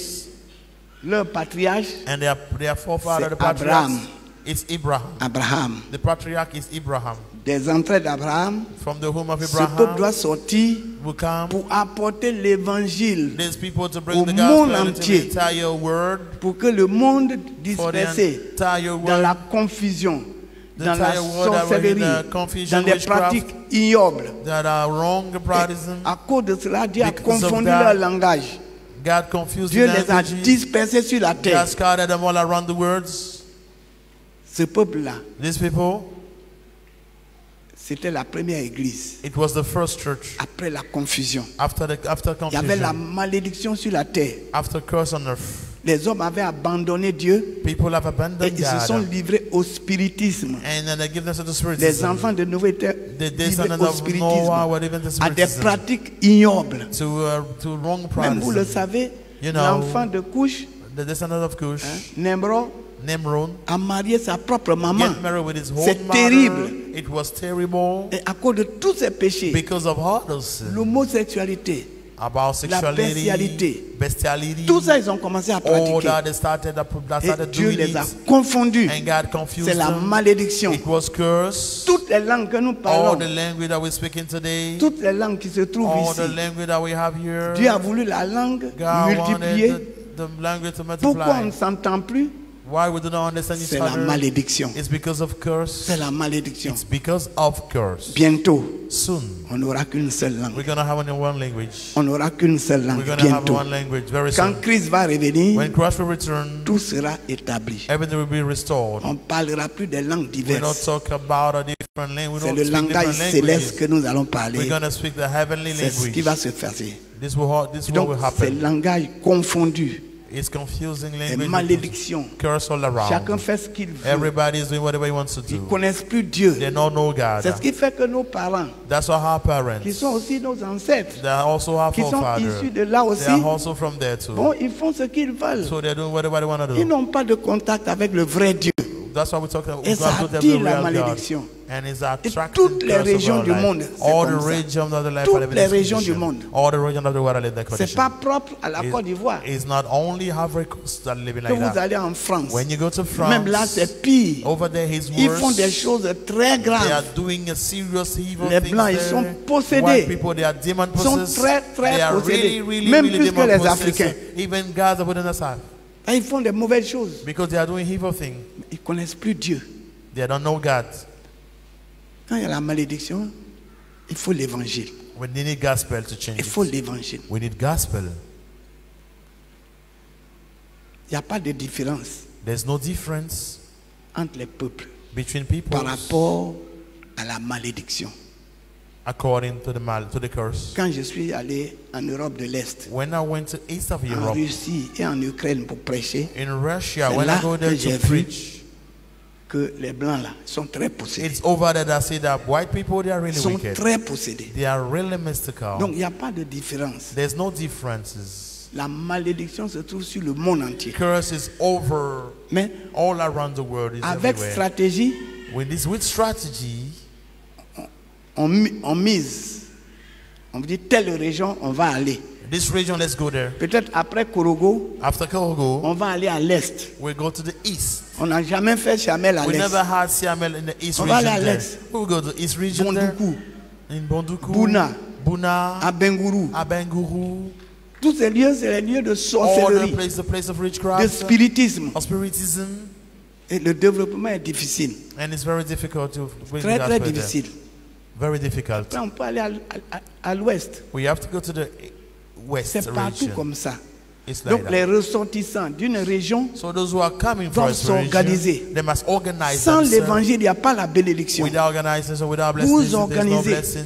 leur patriarche, And their forefather, c'est the patriarch, Abraham. is Abraham. Abraham. The patriarch is Abraham. Des entrées d'Abraham, From the home of ce peuple Abraham doit sortir will come pour apporter l'évangile, these people to au bring the monde gospel into entier. the entire world, pour que le monde for the dispersé entire dans world, la confusion, the dans la entire world that were in sorcellerie, the confusion, dans les witchcraft, pratiques ignobles. that are wrong practicing. À cause de cela, Dieu a Because of confondu that, leur langage. God confused Dieu the les a languages. dispersés sur la terre. God scattered them all around the world. Ce peuple-là, These people, c'était la première église it was the first church après la confusion. after Il y avait la confusion, malédiction sur la terre. after curse on earth. Les hommes avaient abandonné Dieu People have et abandoned ils se sont God, livrés au spiritisme. and then they give themselves to Les spiritism. enfants de Noé étaient The livrés descendants au of Noah spiritisme, were even to à des spiritism, pratiques ignobles. to wrong Même vous le practices. savez, You know, l'enfant de Couche, The descendant of Cush, Nemrod, Nimrod, a marié sa propre maman. get married with his whole C'est mother. terrible. It was terrible Et à cause de tous ces péchés, because of all those sins. l'homosexualité, About sexuality, bestialité. bestiality, tout ça, ils ont commencé à all pratiquer. that they started Et Dieu doing les a it, confondus. and God confused C'est la them. malédiction. It was curse. Toutes les langues que nous All parlons, the language that we're speaking today, toutes les langues qui se trouvent all ici, the language that we have here, Dieu a voulu la langue God multipliée. wanted the language to Pourquoi on multiply. ne s'entend plus? Why we do not understand each C'est la other? malédiction. It's because of curse. C'est la malédiction. It's because of curse. Bientôt, Soon, on n'aura qu'une seule langue. we're going to have only one language. On n'aura qu'une seule langue. We're going to have Bientôt. one language very Quand soon. Christ va revenir, When Christ will return, tout sera établi. everything will be restored. On ne parlera plus des langues We don't diverses. talk about a different language. We C'est don't le speak langage different céleste que languages. nous allons We're parler. going to speak the heavenly C'est ce qui va language. se passer. This what Donc, will c'est happen. langage confondu. It's confusing Et language. malédiction. Curse all Chacun around. fait ce qu'il veut. Everybody is doing whatever he wants to Ils ne do. connaissent plus Dieu. They don't know C'est ce God. qui fait que nos parents, That's why our qui parents, sont aussi nos ancêtres, they are also our qui sont forefathers. issus de là aussi, They are also from there too. bon, ils font ce qu'ils veulent. So they're doing whatever they want to Ils do. n'ont pas de contact avec le vrai Dieu. That's why we're talking Et ça about the attire la real God. malédiction. And it's Et attracting toutes les curse régions over du our life. monde, c'est All comme the ça. regions of the life Toutes are living les in this régions du condition. monde. All the regions of the world are living in that C'est condition. pas propre à la Côte d'Ivoire. It's not only Ivory Coast that are living Que like vous that. allez en France, When you go to même là France, c'est pire. over there he's Ils font des worse. choses très They are graves. doing a serious evil Les things Blancs, ils there. sont possédés. White people, they are demon Ils sont possessed. très, très They are possédés. really, Même really plus que demon les possessed. Africains. Even God's within us are. Et ils font des mauvaises choses. Because they are doing evil things. Ils ne connaissent plus Dieu. They don't know God. Quand il y a la malédiction, il faut l'évangile. We need gospel to change Il faut it. l'évangile. We need gospel. Il n'y a pas de différence There's no difference entre les peuples between people par rapport à la malédiction. according to the curse. Quand je suis allé en Europe de l'Est, When I went to east of en Europe, Russie et en Ukraine pour prêcher, in Russia, c'est when là I go there que j'ai to vu preach, que les Blancs là sont très possédés. it's over there that I see that white people, they are Ils really sont wicked. très possédés. They are really mystical. Donc il n'y a pas de différence. There's no differences. La malédiction se trouve sur le monde entier. Curse is over Mais all around the world. It's avec everywhere. stratégie, With strategy, on mise. On dit telle région, on va aller. this region, let's go there. Peut-être après Korogo, After Kogo, on va aller à l'Est. we go to the east. On n'a jamais fait Chamel à We l'Est. never had Siamel in the east On va aller region à there. l'est. We will go to the east region there. Bondoukou, In Bonduku, Buna, Buna, à Bengourou. Abenguru, Tous ces lieux, c'est les lieux de all sorcellerie, the place of de witchcraft, spiritisme. of spiritism, Et le développement est difficile. and it's very difficult to bring Très, the très gospel there. difficile. Very difficult. Après, on peut aller à l'ouest. We have to go to the west C'est partout region. comme ça. It's like Donc, les that. ressortissants d'une région, So those who are coming from doivent this region, s'organiser. they must organize sans themselves. l'évangile, il n'y a pas la bénédiction. Without organization, without Vous blessing, there's no organisez. blessing.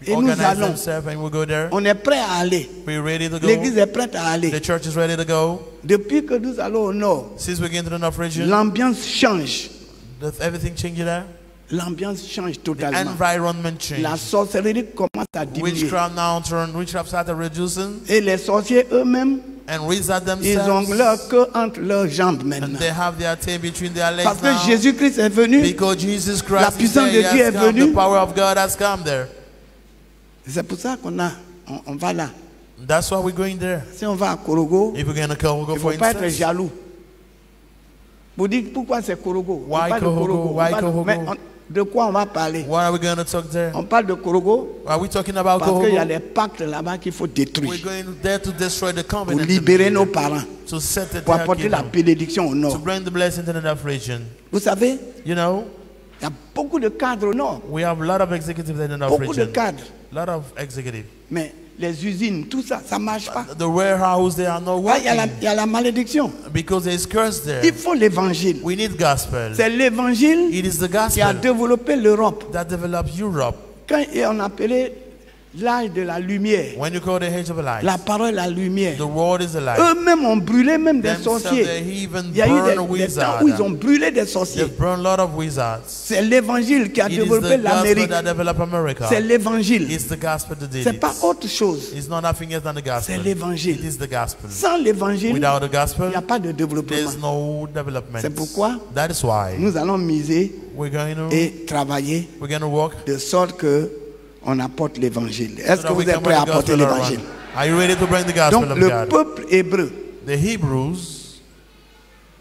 Et nous organize allons. themselves and we go there. On est prêt à aller. We're ready to go. L'église est prête à aller. The church is ready to go. Depuis que nous allons au nord, Since we get into the north region, l'ambiance change. does everything change there? L'ambiance change The totalement. environment change. La sorcellerie commence à diminuer. Witchcraft started reducing, Et les sorciers eux-mêmes, and wizards ils ont themselves, leur queue entre leurs jambes and maintenant. they have their tail between their legs Parce que now. Jésus-Christ est venu. Because Jesus La Christ is puissance there, de he Dieu has est come, venue. the power of God has come there. C'est pour ça on va là. That's why we're going there. Si on va à Korogo, If we're going to il Korogo, ne for faut pas être instance, jaloux. Vous dites pourquoi c'est Korogo? On Why parle de Korogo? Korogo. Why On parle- Korogo? mais de quoi on va parler? what are we going to talk there? On parle de Korogo Are we talking about parce qu'il y a Korogo? des pactes là-bas qu'il faut We're détruire going there to destroy the pour covenant, libérer nos parents, to set the pour apporter la bénédiction au to nord. bring the blessing to the north region. Vous savez, You know, il y a beaucoup de cadres au nord, we have a lot of executives in the north beaucoup de region. cadres. A lot of executives. Mais les usines, tout ça, ça ne marche pas. The warehouse, they are not Ah, il working y a la malédiction. because there is curse there. Il faut l'évangile. We need gospel. C'est l'évangile It is the qui a gospel développé l'Europe. that developed Europe. Quand on appelait l'âge de la lumière, When you call the age of light, la parole la lumière, the world is the light. eux-mêmes ont brûlé même des Themselves, sorciers. they even Il y a eu burn des temps wizards. où ils ont brûlé des sorciers. They've burned a lot of wizards. C'est l'évangile qui a It is développé the gospel l'Amérique. that developed America. C'est l'évangile. It's the gospel that did C'est it. pas autre chose. It's not nothing else than the gospel. C'est l'évangile. It is the gospel. Sans l'évangile, Without the il gospel, n'y a pas de développement. there's no development. C'est pourquoi That is why nous allons miser we're going to et travailler work de sorte que on apporte l'évangile. Est-ce so que that vous we êtes can prêts à bring the apporter gospel l'évangile? around. Are you ready to bring the gospel Donc of le God? peuple hébreu, The Hebrews,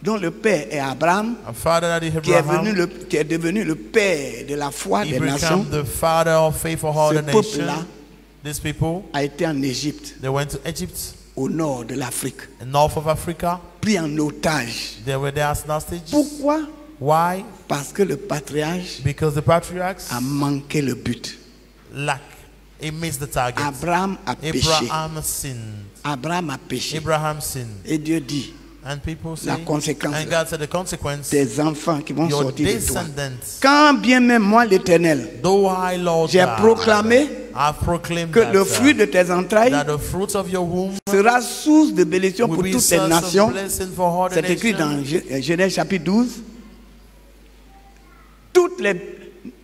dont le père est Abraham, a father that is qui est Abraham, devenu le père de la foi he des nations, became the father of faith for all Ce the nations. peuple-là These people, a été en Égypte, they went to Egypt, au nord de l'Afrique, in north of Africa. pris en otage. They were there as hostages. Pourquoi? Why? Parce que le patriarche Because the patriarchs a manqué le but. lack. He missed the target. Abraham a péché. Abraham sinned. Abraham a péché. Abraham sinned. Et Dieu dit, And people say, la conséquence, and God said the consequence, tes enfants qui vont your sortir de toi. descendants, Quand bien même moi, l'Éternel, though I, Lord j'ai God, proclamé I've proclaimed que that, le fruit de tes entrailles that the fruits of your womb sera source de bénédiction will pour be toutes les source nations. of blessing for all the C'est écrit nations. dans Genèse chapitre 12. Toutes les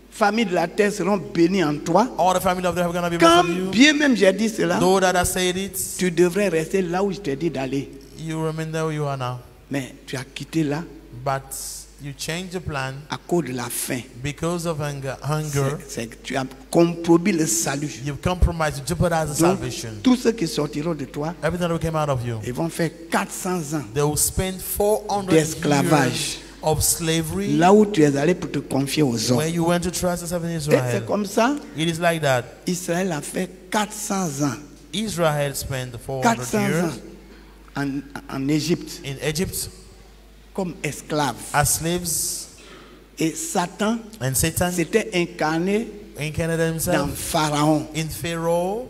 familles de la terre seront bénies en toi. All the family of them are going to be Quand blessed of you. bien même j'ai dit cela, Though that I said it, tu devrais rester là où je t'ai dit d'aller. you remain there where you are now. Mais tu as quitté là But you change the plan à cause de la faim. because of hunger. Tu as compromis le salut. You've compromised, you jeopardize the Donc, salvation. tous ceux qui sortiront de toi, Everything that came out of you, ils vont faire 400 ans they will spend 400 d'esclavage. years of slavery là où tu es allé pour te confier aux hommes. where you went to trust yourself in Et c'est Israel. comme ça, It is like that. Israël a fait 400 ans. Israel spent 400 400 ans years en Égypte in Egypt comme esclave. as slaves, Et Satan and Satan s'était incarné incarnated dans himself Pharaon in Pharaoh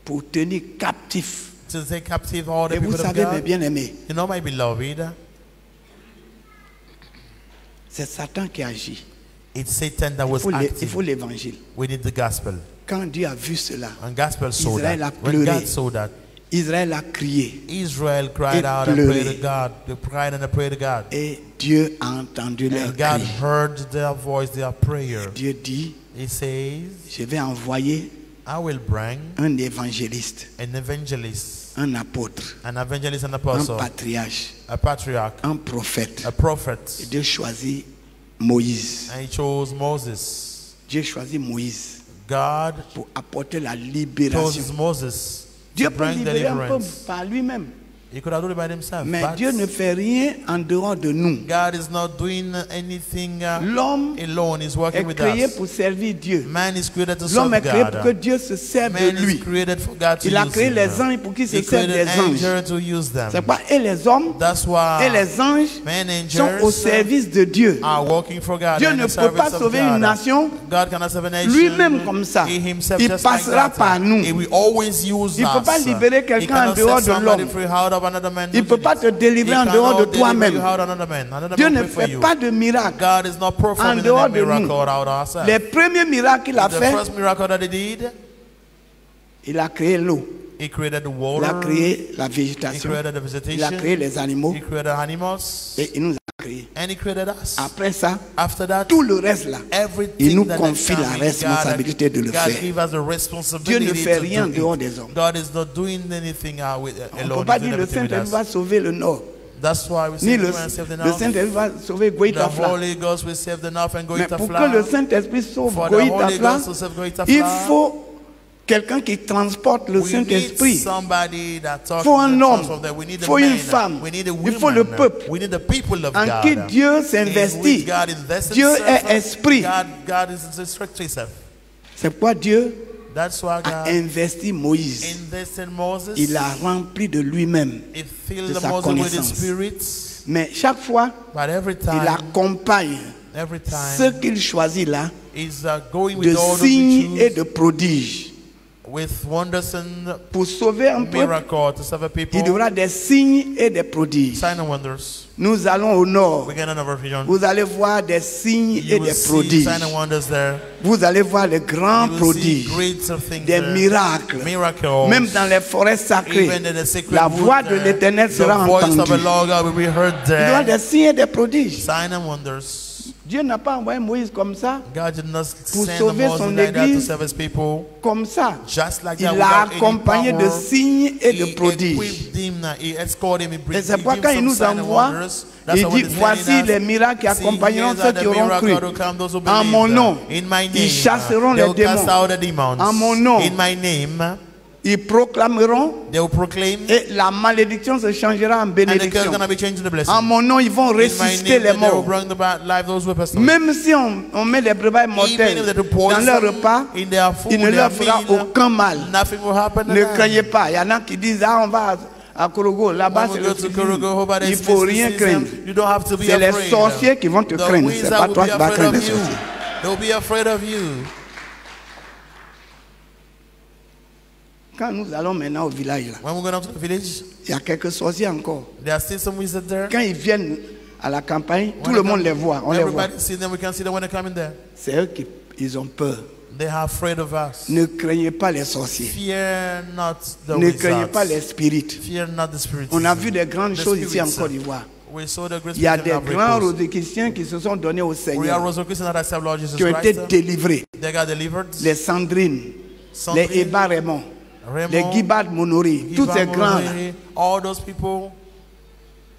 pour tenir captif. to take captive all the Et vous people of savez, mes God. bien-aimés, You know, my beloved, c'est Satan qui agit. it's Satan that was Il active. faut l'évangile. We need the gospel. Quand Dieu a vu cela, And gospel saw Israël that. a When pleuré. God saw that, Israël a crié. Israel cried Et out and pleuré. prayed to God. They cried and they prayed to God. Et Dieu a entendu leur And God cri. heard their voice, their prayer. Dieu dit, He says, je vais envoyer I will bring un évangéliste, an evangelist, un apôtre, an evangelist and un apostle, patriarche, a patriarch, un prophète. a prophet. Et Dieu choisit Moïse. And he chose Moses. Dieu choisit Moïse God pour apporter la libération. chose Moses Dieu to peut bring libérer un peuple deliverance. par lui-même. He could have done it by himself. Mais But Dieu ne fait rien en dehors de nous. God is not doing anything L'homme alone. He's est working with créé us. pour servir Dieu. Man is created to L'homme serve est créé pour que God. Dieu se serve de Man is lui. created for God to Il a use créé him. les anges pour qu'ils se He servent created des anges. angels to use them. C'est pas et les hommes That's et why les anges men sont au angels service de Dieu. are working for God. Dieu and ne in peut service pas of sauver God. une nation God cannot save a nation. lui-même comme ça. He himself Il just passera like that. par nous. He will always use Il ne peut us. pas libérer He quelqu'un en cannot dehors set de somebody l'homme. free out of another man. Il ne peut pas te délivrer en dehors de toi-même. Dieu ne fait pas de miracle. God is not en performing dehors a de miracle nous. out of ourselves. Les premiers miracles qu'il a The fait, first miracle that he did, Il a créé l'eau. He created the Il water. a créé la He végétation. created the Il a vegetation. créé les animaux. He created animals. Et il nous a créés. And he created us. Après ça, After that, tout le reste là, everything il nous that confie la God, responsabilité de le God faire. give us the Dieu responsibility ne fait to rien do dehors it. des hommes. God is not doing anything On ne alone. peut pas He's doing dire le everything with Saint-Esprit us. va sauver le Nord. That's why we Ni say le we can save the le north. Saint-Esprit va sauver The Goïtafla. Holy Ghost will save the north and Mais pour que le Goïtafla. Saint-Esprit sauve For the Holy Goïtafla, Ghost to save il Goïtafla, faut quelqu'un qui transporte le we need Saint-Esprit. somebody that talks Il faut un the homme. truth of that. We need Il a faut une man. femme. We need a Il woman. faut le peuple. We need the people of En God. qui Dieu In s'investit. which God invests Dieu himself. est esprit. God is instructing himself. C'est pourquoi Dieu That's why a God investi Moïse. invested Moses. Il a rempli de lui-même. He filled de sa Moses with his connaissance. spirit. Mais chaque fois, But every il time, accompagne ceux time, qu'il choisit là he's going de with all those signes we et choose, de prodiges. with wonders and Pour sauver un peuple, miracles to serve people. il devra des signes et des prodiges. Sign and wonders. Nous allons au nord. We get another vision. Vous allez voir des signes You et will des see prodiges. sign and wonders there. Vous allez voir les grands You will see prodiges, great things des there. miracles. Miracles. Même dans les forêts sacrées, Even in the sacred la wood voix de there, l'Éternel the sera voice of the entendue. Lord God will be heard Il y aura there. des signes et des prodiges. Sign and wonders. Dieu n'a pas envoyé Moïse comme ça, God did not Pour send sauver Moses son like that to église. serve his people. comme ça. Just like Il that, l'a without any accompagné de power. signes et de He prodiges. equipped him, he escorted him, he Et c'est pourquoi gave quand il some nous sign and envoie, wonders. That's il what dit, he's voici telling us. les miracles qui See, accompagneront here's ceux the qui auront miracle cru. to come, those who En believe. mon nom, In my ils name, chasseront they les will cast démons. out the demons. En mon nom, In my name, ils proclameront they will proclaim, et la malédiction se changera en and the curse is bénédiction. going to be changed to the blessing. En mon nom, ils vont In my ressusciter name, les they will morts. bring the life those who are passed away. Même si on met des brevets Even mortels if they do dans poison leur repas, in their food, il ne their leur fera meal, aucun mal. nothing will happen to Ne them. craignez pas. Il y en a qui disent, ah, on va à Korogo, là-bas When c'est we le go to suicide. Korogo, hope Il ne there's faut rien mysticism. craindre. You don't have to be C'est les afraid. sorciers qui vont te The craindre. C'est wizard pas will toi be qui vas afraid craindre les of you. sorciers. They'll be afraid of you. Quand nous allons maintenant au village, là, When we go down to the village, il y a quelques sorciers encore. there are still some wizards there. Quand ils viennent à la campagne, tout When le they monde come- les voit. On les voit. Everybody see them. We can see them when they come in there. C'est eux qui ils ont peur. They are afraid of us. Ne craignez pas les sorciers. Fear not the Ne craignez pas les wizards. spirites. Fear not the spirits. On a vu des grandes The choses ici en spirits. Côte d'Ivoire. We saw the great Il y a spirits des in grands Africa. rosicruciens qui se sont donnés au We are Seigneur, Rosicrucians that accept Lord Jesus qui ont été Christ. délivrés. They got delivered. Les Sandrines, Sandrine, les Eba Raymond, Raymond, les Guibad Monori, tous ces Ivan grands. Monoiri, all those people.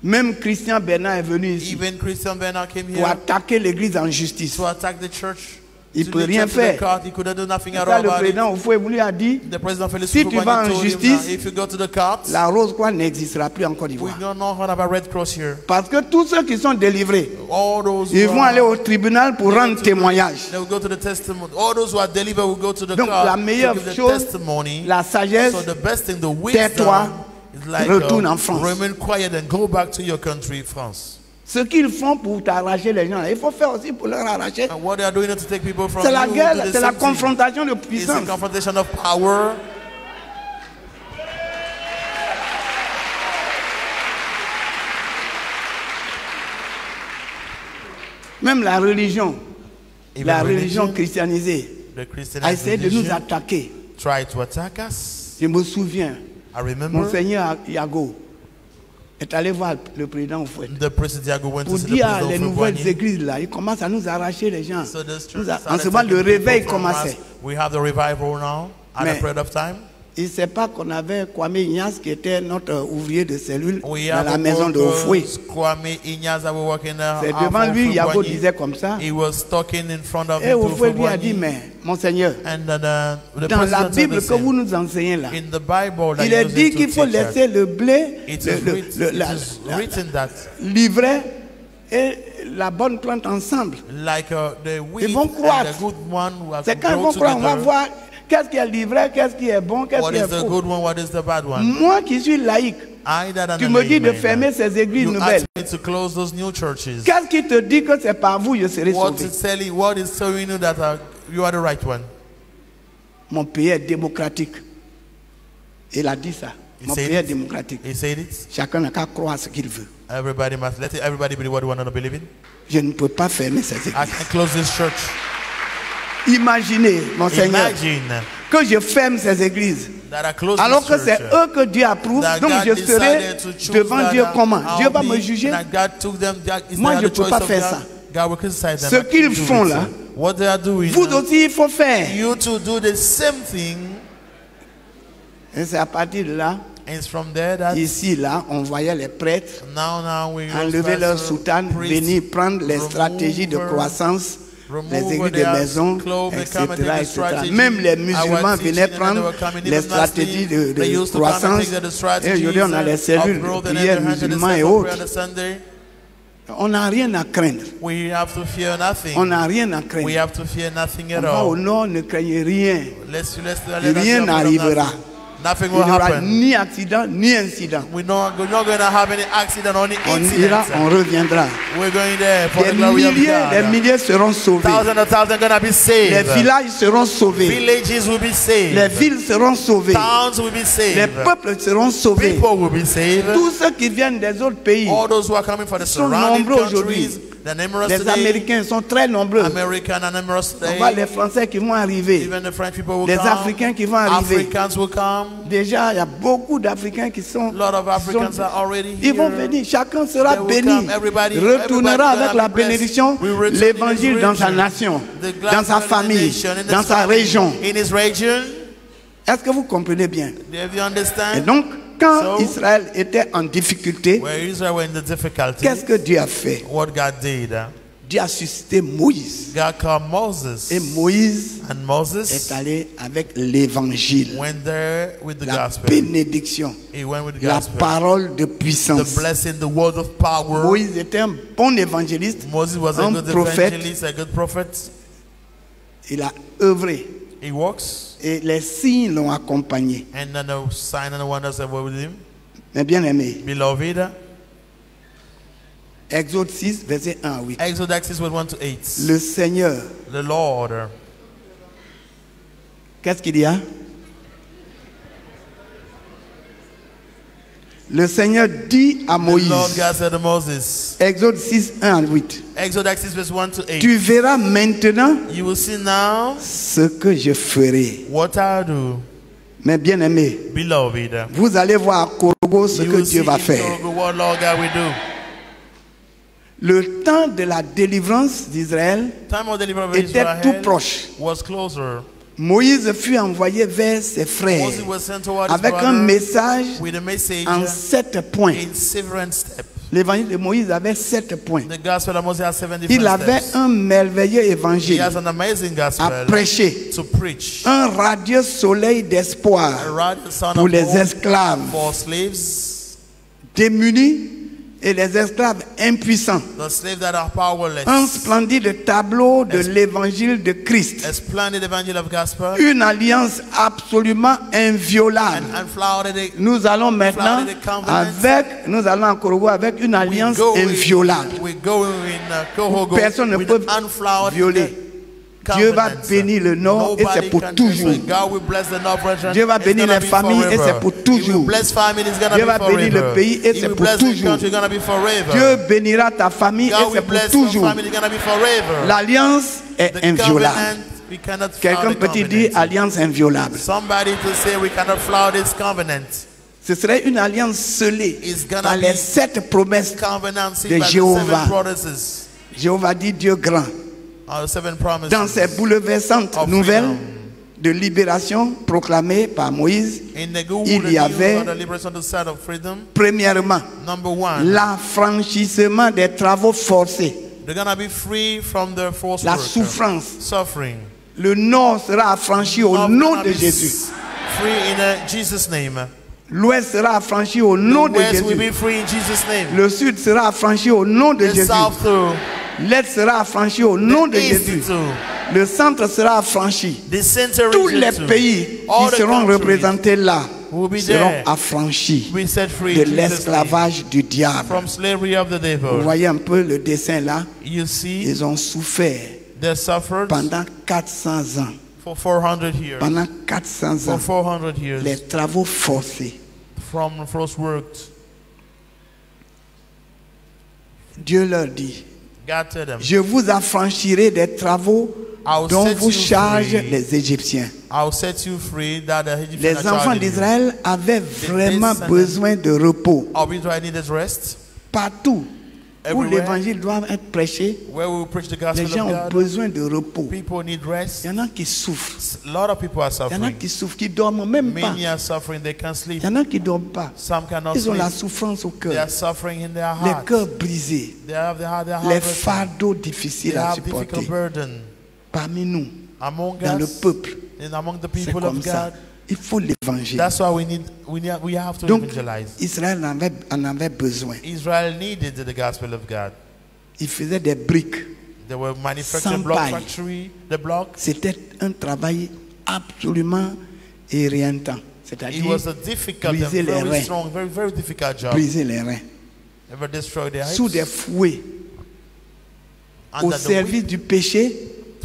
Même Christian Bernard est venu ici Even Christian Bernard came pour here attaquer l'église en justice. to attack the church. Il to peut lead rien church to the faire. court. He couldn't do nothing at Ça, all le about it. président Oufoué a dit, The president Félix Si tu Houphouët-Boigny vas en told him justice, that if you go to the court, la rose quoi n'existera plus en Côte we d'Ivoire. don't know how to have a red cross here. Parce que tous ceux qui sont délivrés, All those ils who vont are- aller au tribunal pour rendre témoignage. they will go to the testimony. All those who are delivered will go to the Donc court la to meilleure give the chose, testimony. la sagesse, So the best thing, the tais-toi, wisdom, is like retourne en France. remain quiet and go back to your country, France. Ce qu'ils font pour t'arracher les gens, il faut faire aussi pour leur arracher. And what they are doing to take people from C'est la you, guerre, do the c'est la same thing. confrontation de It's a puissance. confrontation of power. Même la religion, Even la religion religion, christianisée, the Christian a essayé de nous religion attaquer. try to attack us. Je me souviens, I remember Monseigneur Yago est allé voir le président Oufouët the president Diago went to pour see the dire president les of nouvelles Houphouët-Boigny. églises là, ils commencent à nous arracher les gens. So this church En started ce moment, le taking people réveil from commençait. us. We have the revival now at Mais- a period of time. Il ne sait pas qu'on avait Kwame Ignace qui était notre ouvrier de cellule We dans have la a maison de Oufoué. workers, Kwame Inyas that were working there. C'est devant lui, Yago disait comme ça. He was talking in front of Et him to Oufoué lui a dit, Houphouët-Boigny. mais Monseigneur, And the dans la president said Bible the que same. vous nous enseignez là, In the Bible that il you est use dit to qu'il faut teach us, laisser le blé, it le- is le- writ- le- it la- is la- written that l'ivraie et la bonne plante ensemble. like the wheat Ils vont and croître. the good one will C'est quand ils grow vont croire, on va together. voir qu'est-ce qui est l'ivraie, qu'est-ce qui est bon, qu'est-ce What qui is est the faux. good one? What is the bad one? Moi qui suis laïque, I that am tu a me dis de layman. fermer ces églises You nouvelles. ask me to close those new churches. Qu'est-ce qui te dit que c'est par vous que je serai What sauvé? is telling you that you are the right one? Mon pays est démocratique. Il a dit ça. He Mon said pays est it. démocratique. He said it. Chacun n'a qu'à croire ce qu'il veut. Everybody must everybody believe what they want to believe in. Je ne peux pas fermer ces I églises. can close this church. Imaginez, mon Seigneur, Imagine que je ferme ces églises. that I close Alors this que c'est church. eux que Dieu approuve, That donc God je serai decided to choose devant that Dieu comment? I'll Dieu va be- me juger. that God took them, that is Moi, not je the peux choice pas of faire God. ça. God will criticize them. Ce I can't qu'ils do font it. là, What they are doing, vous aussi, il faut faire. you to do the same thing. Et c'est à partir de là, And it's from there that ici, là, on voyait les prêtres now we enlever leur soutane, venir prendre les stratégies de croissance, les églises de maison, etc., etc. Même les musulmans venaient prendre les stratégies de croissance. Et aujourd'hui, on a les cellules de prière musulmans et autres. On n'a rien à craindre. We have to fear nothing. On n'a rien à We craindre. have to fear nothing On at va au all. nord, ne craignez rien. Let's Rien n'arrivera. Nothing Il will n'y aura happen. ni accident, ni incident. We're not going to have any accident or any On ira, incident. on reviendra. We're going there for Des the glory of milliers God. seront sauvés. Thousands going to be Les saved. villages seront sauvés. Villages will be saved. Les villes seront sauvées. Towns will be Les saved. peuples seront sauvés. People will be saved. Tous ceux qui viennent des autres pays, All those who are coming from the sont surrounding nombreux aujourd'hui. countries, the numerous les today, Américains sont très nombreux. American and numerous On voit today, les Français qui vont arriver. even the French people will Les come, Africains qui vont arriver. Africans will come, Déjà, il y a beaucoup d'Africains qui sont. a lot of Africans sont- are already Ils vont here. venir. Chacun sera They will béni. come. Everybody Retournera gonna avec la be blessed. bénédiction, We return in l'évangile his dans sa region. nation, The dans sa gospel in the famille, nation, in dans his sa family, région. in his region. Est-ce que vous comprenez bien? Do you Et understand? donc, quand So- Israël était en difficulté, Where Israel were in the difficulty, qu'est-ce que Dieu a fait? what God did, Dieu a suscité Moïse. God called Moses, Et Moïse and est Moses allé avec l'évangile, went there with the la gospel. bénédiction, He went with the la gospel, parole de the puissance. blessing, the word of power. Moïse était un bon évangéliste. Moses was a un good prophète. evangelist, a good prophet. Il a œuvré He walks, et les signes l'ont accompagné. and then the sign and the wonders that were with him. Mais bien aimé, Beloved, Exode 6, verset 1 à 8. Exodus 6 1 to 8. Le Seigneur, The Lord, qu'est-ce qu'il y a? Le Seigneur dit à the Lord Moïse, God said to Moses, Exode 6, 1 à 8, Exodus 6 verse 1 to 8. tu verras maintenant You will see now ce que je ferai. what I do, Mais bien aimé, beloved. vous allez voir à Korogo ce You que will Dieu see va in faire. Togo what Lord God will do. Le temps de la délivrance d'Israël Time of deliverance of était tout Israel proche. was closer. Moïse fut envoyé vers ses frères Moses was sent toward his avec un brother message with a message en 7 points. in several steps. L'évangile de Moïse avait 7 points. The gospel of Moses has 7 Il different avait steps. un merveilleux He évangile has an amazing à gospel prêcher, to preach. un radieux soleil A d'espoir radical son pour of les hope esclaves for slaves, démunis et les esclaves impuissants. the slaves that are powerless. Un splendide tableau de l'évangile de Christ. A splendid evangel of gospel. Une alliance absolument inviolable. And flowered Nous allons maintenant nous allons en Korogo avec une alliance inviolable. we go in Kohogo Personne ne with peut an unflowered violer. Dieu va bénir le Nord et c'est pour toujours. Dieu va bénir les familles et c'est pour toujours. Dieu va bénir le pays et c'est pour toujours. Dieu bénira ta famille et c'est pour toujours. L'alliance est inviolable. Quelqu'un peut-il dire alliance inviolable? Somebody to say we cannot flower this covenant. Ce serait une alliance scellée It's gonna par les be 7 promesses Covenant sealed de by the Jéhovah. 7 promises. Jéhovah dit Dieu grand. Our 7 promises. Dans ces bouleversantes of nouvelles freedom. de libération proclamées par Moïse, In the good il y avait, the liberation to side of freedom. premièrement, Number 1, l'affranchissement des travaux forcés, they're gonna be free from their forced la work, souffrance. suffering. Le Nord sera affranchi au North nom gonna de be Jésus. Free in Jesus' name. L'Ouest sera affranchi au nom The de West will Jésus. be free in Jesus' name. Le Sud sera affranchi au nom de The Jésus. South too. L'Est sera affranchi au nom de East Jésus. too. Le Centre sera affranchi. The center Tous region les too. pays All qui the seront countries représentés là will be seront there. affranchis We set free de in Jesus' name. l'esclavage du diable. From slavery of the Vous devil. voyez un peu le dessin là. You see, Ils ont souffert they suffered pendant 400 ans. for 400 years. Pendant 400 For ans, 400 years. les travaux forcés. From first worked. Dieu leur dit, God told them, je vous affranchirai des travaux dont vous chargent les Égyptiens. I'll set you free that the Egyptians Les are enfants charging d'Israël avaient vraiment besoin de repos. Of Israel needed rest. Partout où Everywhere. l'évangile doit être prêché, Where we preach the les gospel gens of ont God, besoin de repos. people need rest. Il y en a qui souffrent. A lot of people are Il y en a suffering. qui souffrent, qui dorment même pas. Many are suffering, they can't sleep. Il y en a qui ne dorment pas. Some cannot Ils ont la sleep. souffrance au They cœur. are suffering in their Les heart. cœurs brisés. They have their heart Les broken. fardeaux They difficiles à have supporter. difficult burden. Parmi nous, Among dans le us, peuple, and among the c'est people comme of ça. God. Il faut l'évangile. That's why we have to Donc, evangelize. Israël en avait besoin. Israel needed the gospel of God. Il faisait des briques. They were Sans manufacturing block paille. factory, the block. C'était un travail absolument éreintant. It C'est-à-dire was a difficult and briser les very reins. strong, very difficult job. briser les reins. Ever destroy their Sous hips des fouets, au under the service whip du péché,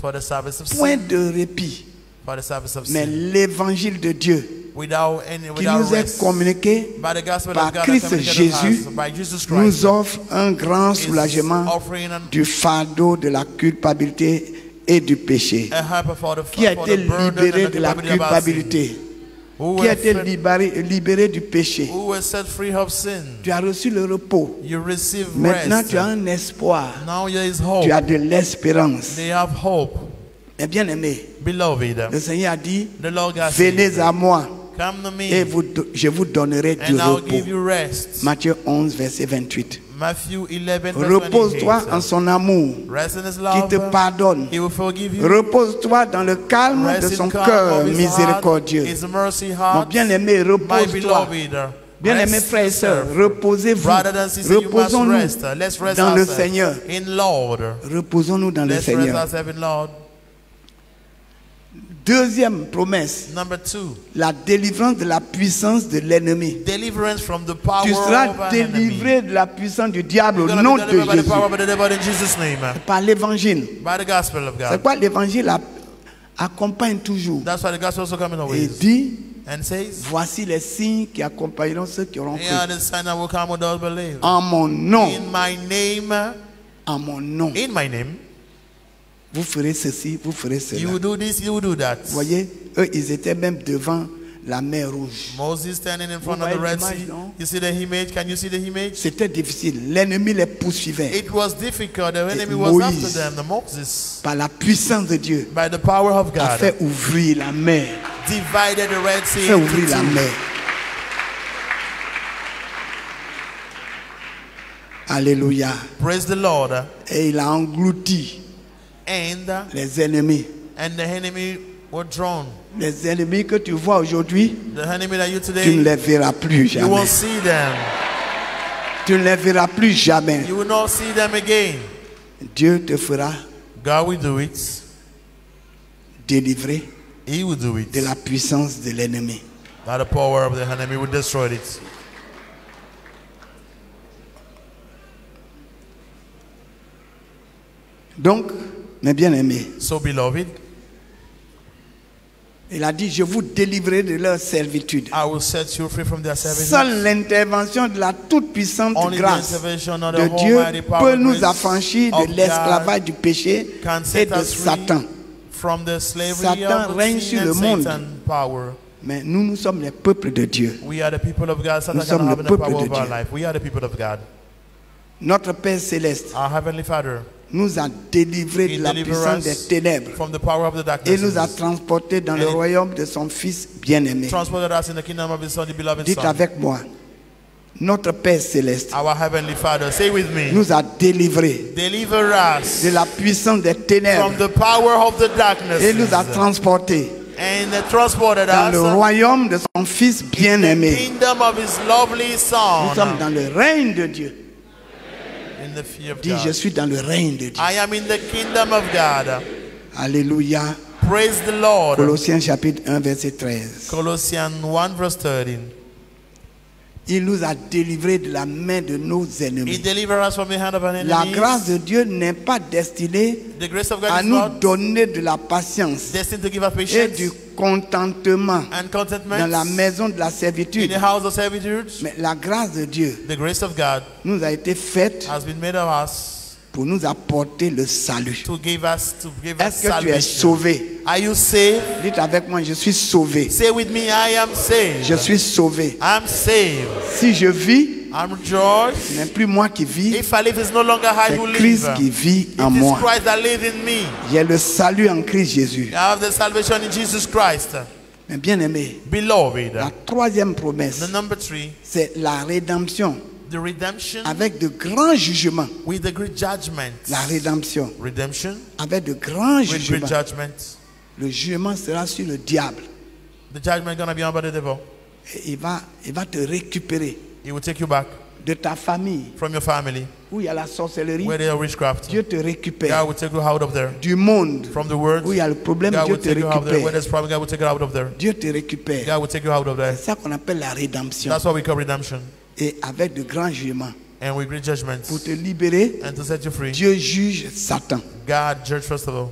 for the service of point sin. de répit. For the service of Mais sin. l'évangile de Dieu Without qui without nous est rest. communiqué By the gospel par of God Christ that communicated Jésus us by Jesus Christ nous offre un grand is soulagement offering du fardeau de la culpabilité et du péché. a helper for the, Qui a for été the burden libéré and the de la culpability of our sin. culpabilité? Who Qui were a été set- libéré du péché? who were set free of sin. Tu as reçu le repos. You receive Maintenant, rest. tu as un espoir. Now there is hope. Tu as de l'espérance. They have hope. Mais bien aimé, Beloved, le Seigneur a dit, the Lord God venez said, à moi come to me et je vous donnerai du and I'll repos. give you rest. Matthieu 11, verset 28. Matthew 11, verse Repose-toi 28. en son amour Rest in his qui love. te pardonne. He will forgive you. Repose-toi dans le calme Rest de in son calm cœur of his miséricordieux. heart, his mercy Mon heart. bien-aimé, My repose-toi. beloved, Bien-aimés rest frères et sœurs, yourself. reposez-vous. Brothers and sisters, you must Reposons-nous rest. Let's rest dans le ourselves Seigneur. in Lord. Reposons-nous dans le Let's rest Seigneur. ourselves in Lord. Deuxième promesse, Number 2, la délivrance de la puissance de l'ennemi. deliverance from the power Tu of seras our délivré de la puissance du diable au enemy. You're nom going to de be delivered by the power Jésus. of the devil in Jesus' name. Par l'évangile. By the gospel of C'est God. quoi l'évangile accompagne toujours. That's why the gospel also coming Et always. dit, And says, voici les signes qui accompagneront ceux qui auront here are cru. the signs that will come with those believe. En mon nom, In my name, en mon nom, in my name, vous ferez ceci, vous ferez you cela. will do this, you will do that. Vous voyez, eux, ils étaient même devant la mer rouge. Moses standing in front Vous of the voyez Red l'image, Sea. non? You see the image? Can you see the image? C'était difficile. L'ennemi les poursuivait. It was difficult. The enemy was Moïse. after them. The Moses, Par la puissance de Dieu, by the power of a God, fait ouvrir la mer. divided the Red Sea Fait into ouvrir la two. mer. Alléluia. Praise the Lord. Et il a englouti And les ennemis. the enemy were drawn. Les ennemis que tu vois aujourd'hui, The enemy that you tu ne today, les verras plus you won't jamais. see them. Tu ne les verras plus jamais. You will not see them again. Dieu te fera God will do it. délivrer He will do it. de la puissance de l'ennemi. By the power of the enemy will destroy it. Donc, mes bien-aimés, So, beloved, il a dit, je vous délivrerai de leur servitude. I will set you free from their servitude. Seule l'intervention de la toute-puissante Only the grâce intervention of de the Dieu Almighty peut power nous grace affranchir of de l'esclavage God du péché can et set de us free Satan. from the slavery Satan of règne sin sur le and monde. Satan power. Mais nous, nous sommes les peuples de Dieu. We are the people of God. Satan Nous sommes cannot le have the peuple power de of our Dieu. life. We are the people of God. Notre Père céleste Our Heavenly Father, nous a délivrés He de la delivered puissance des us ténèbres from the power of the et nous a darkness. transportés dans le And it- royaume de son Fils bien-aimé. Transported us in the kingdom of His Son, the beloved Dites Son. avec moi, notre Père céleste Our Heavenly Father, say with me, nous a délivrés deliver us de la puissance des from ténèbres the power of the darkness et nous a transportés and transported dans le us royaume de son Fils in the bien-aimé. kingdom of His lovely Nous Son. sommes dans le règne de Dieu. In the fear of Dis, je God. suis dans le règne de Dieu. I am in the kingdom of God. Alléluia. Praise the Lord. Colossiens chapitre 1, verset 13. Colossians 1 verse 13. Il nous a délivrés de la main de nos He ennemis. delivered us from the hand of an La enemy. grâce de Dieu n'est pas destinée The grace of God à is nous not donner de la patience destined to give us et patience du contentement and dans la contentment maison de la in servitude. the house of servitude. Mais la grâce de Dieu The grace of God nous a été faite has been made of us pour nous apporter le salut. Est-ce que tu es sauvé? Are you saved? Dites avec moi, je suis sauvé. Say with me, I am saved. Je suis sauvé. I'm saved. Si je vis, I'm rejoiced. ce n'est plus moi qui vis. If I live, it's no longer I who C'est live. Christ qui vit en It is moi. Christ that lives in me. J'ai le salut en Christ Jésus. I have the salvation in Jesus Christ. Mais bien aimé, Beloved, la troisième promesse, the number 3, c'est la rédemption the redemption avec de grands jugements. with the great judgment. La rédemption Redemption avec de grands with jugements. great judgment. Le jugement sera sur le diable. The judgment is going to be on by the devil. Et il va te récupérer He will take you back de ta famille from your family où il y a la sorcellerie. where they are witchcraft. Dieu te God récupère. will take you out of there. Du monde From the world, où il y a le problème, God Dieu will te take you out of there. Where récupère. there's problem, God will take you out of there. Dieu te récupère. God will take you out of there. C'est ça qu'on appelle la rédemption. That's what we call redemption. Et avec de grands jugements. And with great judgments. Pour te libérer, And to set you free. Dieu juge Satan. God judge first of all.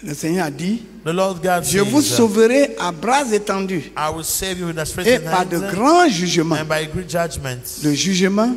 Le Seigneur a dit, The Lord God je vous says, sauverai à bras étendus I will save you with a et straight par de hand grands jugements. and by great judgments. Le jugement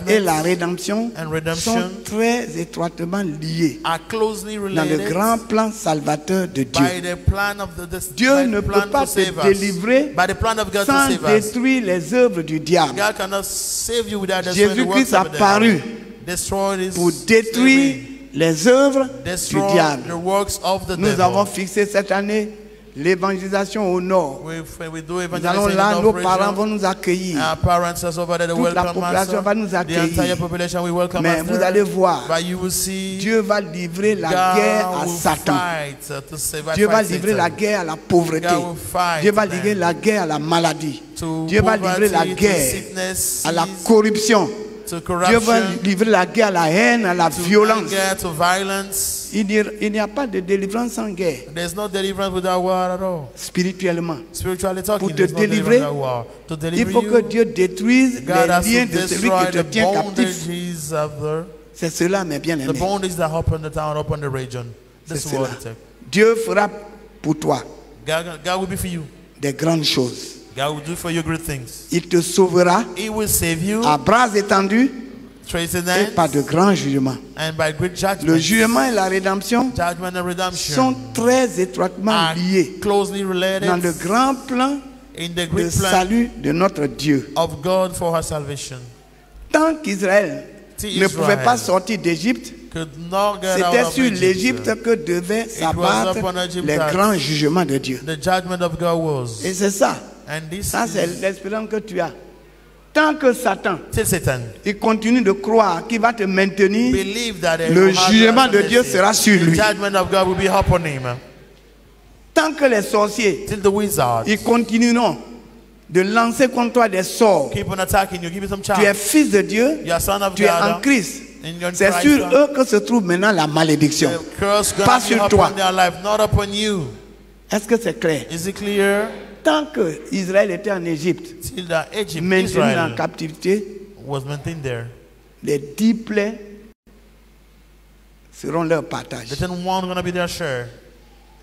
et la Judgments rédemption and redemption sont très étroitement liés are closely dans le related grand plan salvateur de Dieu. by the plan of Dieu by ne the peut plan pas to te save us. délivrer By the plan of God to sans save us. détruire les œuvres du diable. God cannot save you without destroying the works Jésus-Christ a of the paru devil. Destroy this pour détruire les œuvres du destroy diable. the works of the Nous devil. avons fixé cette année l'évangélisation au nord. We do Nous evangelism allons in là, the nos operation. parents vont nous accueillir. Our parents are over there, they Toute la welcome population us. va nous The accueillir. entire population will welcome Mais us. vous allez voir, But you will see Dieu va livrer la guerre à God will Satan. fight to save Dieu va fight livrer Satan. la guerre à la pauvreté. God will fight Dieu va them. livrer la guerre à la maladie. To Dieu va livrer la poverty, to guerre sickness, à la corruption. to Dieu va corruption, livrer la guerre à la haine, à la to violence. anger, to violence. Il n'y a pas de délivrance sans guerre, There's no deliverance without war at all. spirituellement. Spiritually talking, Pour te there's no délivrer, deliverance without war. To Il deliver faut que you, Dieu détruise God les has liens to de celui destroy qui te the tient captif. bondages of the C'est cela, mes bien-aimés. bondages that open the town, open the region. This C'est is what cela. it takes. Dieu fera pour toi God will be for you. des grandes choses. God will do for you great things. Il te sauvera He will save you, à bras étendus trace in et par hands, de grands jugements. and by great Le judgment. jugement et la rédemption Judgment and redemption sont très étroitement are liés closely related dans le grand plan in the de great plan salut de notre Dieu. of God for her salvation. Tant qu'Israël ne pouvait pas sortir d'Égypte, Could not get out c'était of sur Egypt. l'Égypte que devaient s'abattre upon Egypt les that grands jugements de Dieu. The judgment of God was. Et c'est ça. And this Ça, c'est is l'espérance que tu as. Tant que Satan, till Satan il continue de croire qu'il va te maintenir, believe that le jugement de Dieu sera sur the lui. judgment of God will be upon him. Tant que les sorciers, Till the wizards ils continueront de lancer contre toi des sorts. keep on attacking you, give you some Tu es chance. fils de Dieu, You are son of tu es en God. Christ. In your C'est Christ, sur eux que se trouve maintenant la malédiction. the curse Pas gonna be sur upon toi. their life, not upon you. Est-ce que c'est clair? Is it clear? Tant que Israël était en Égypte, Till the Egypt, maintenu en Israel captivité, was maintained there. les 10 plaies seront leur partage. The 10 one gonna be their share.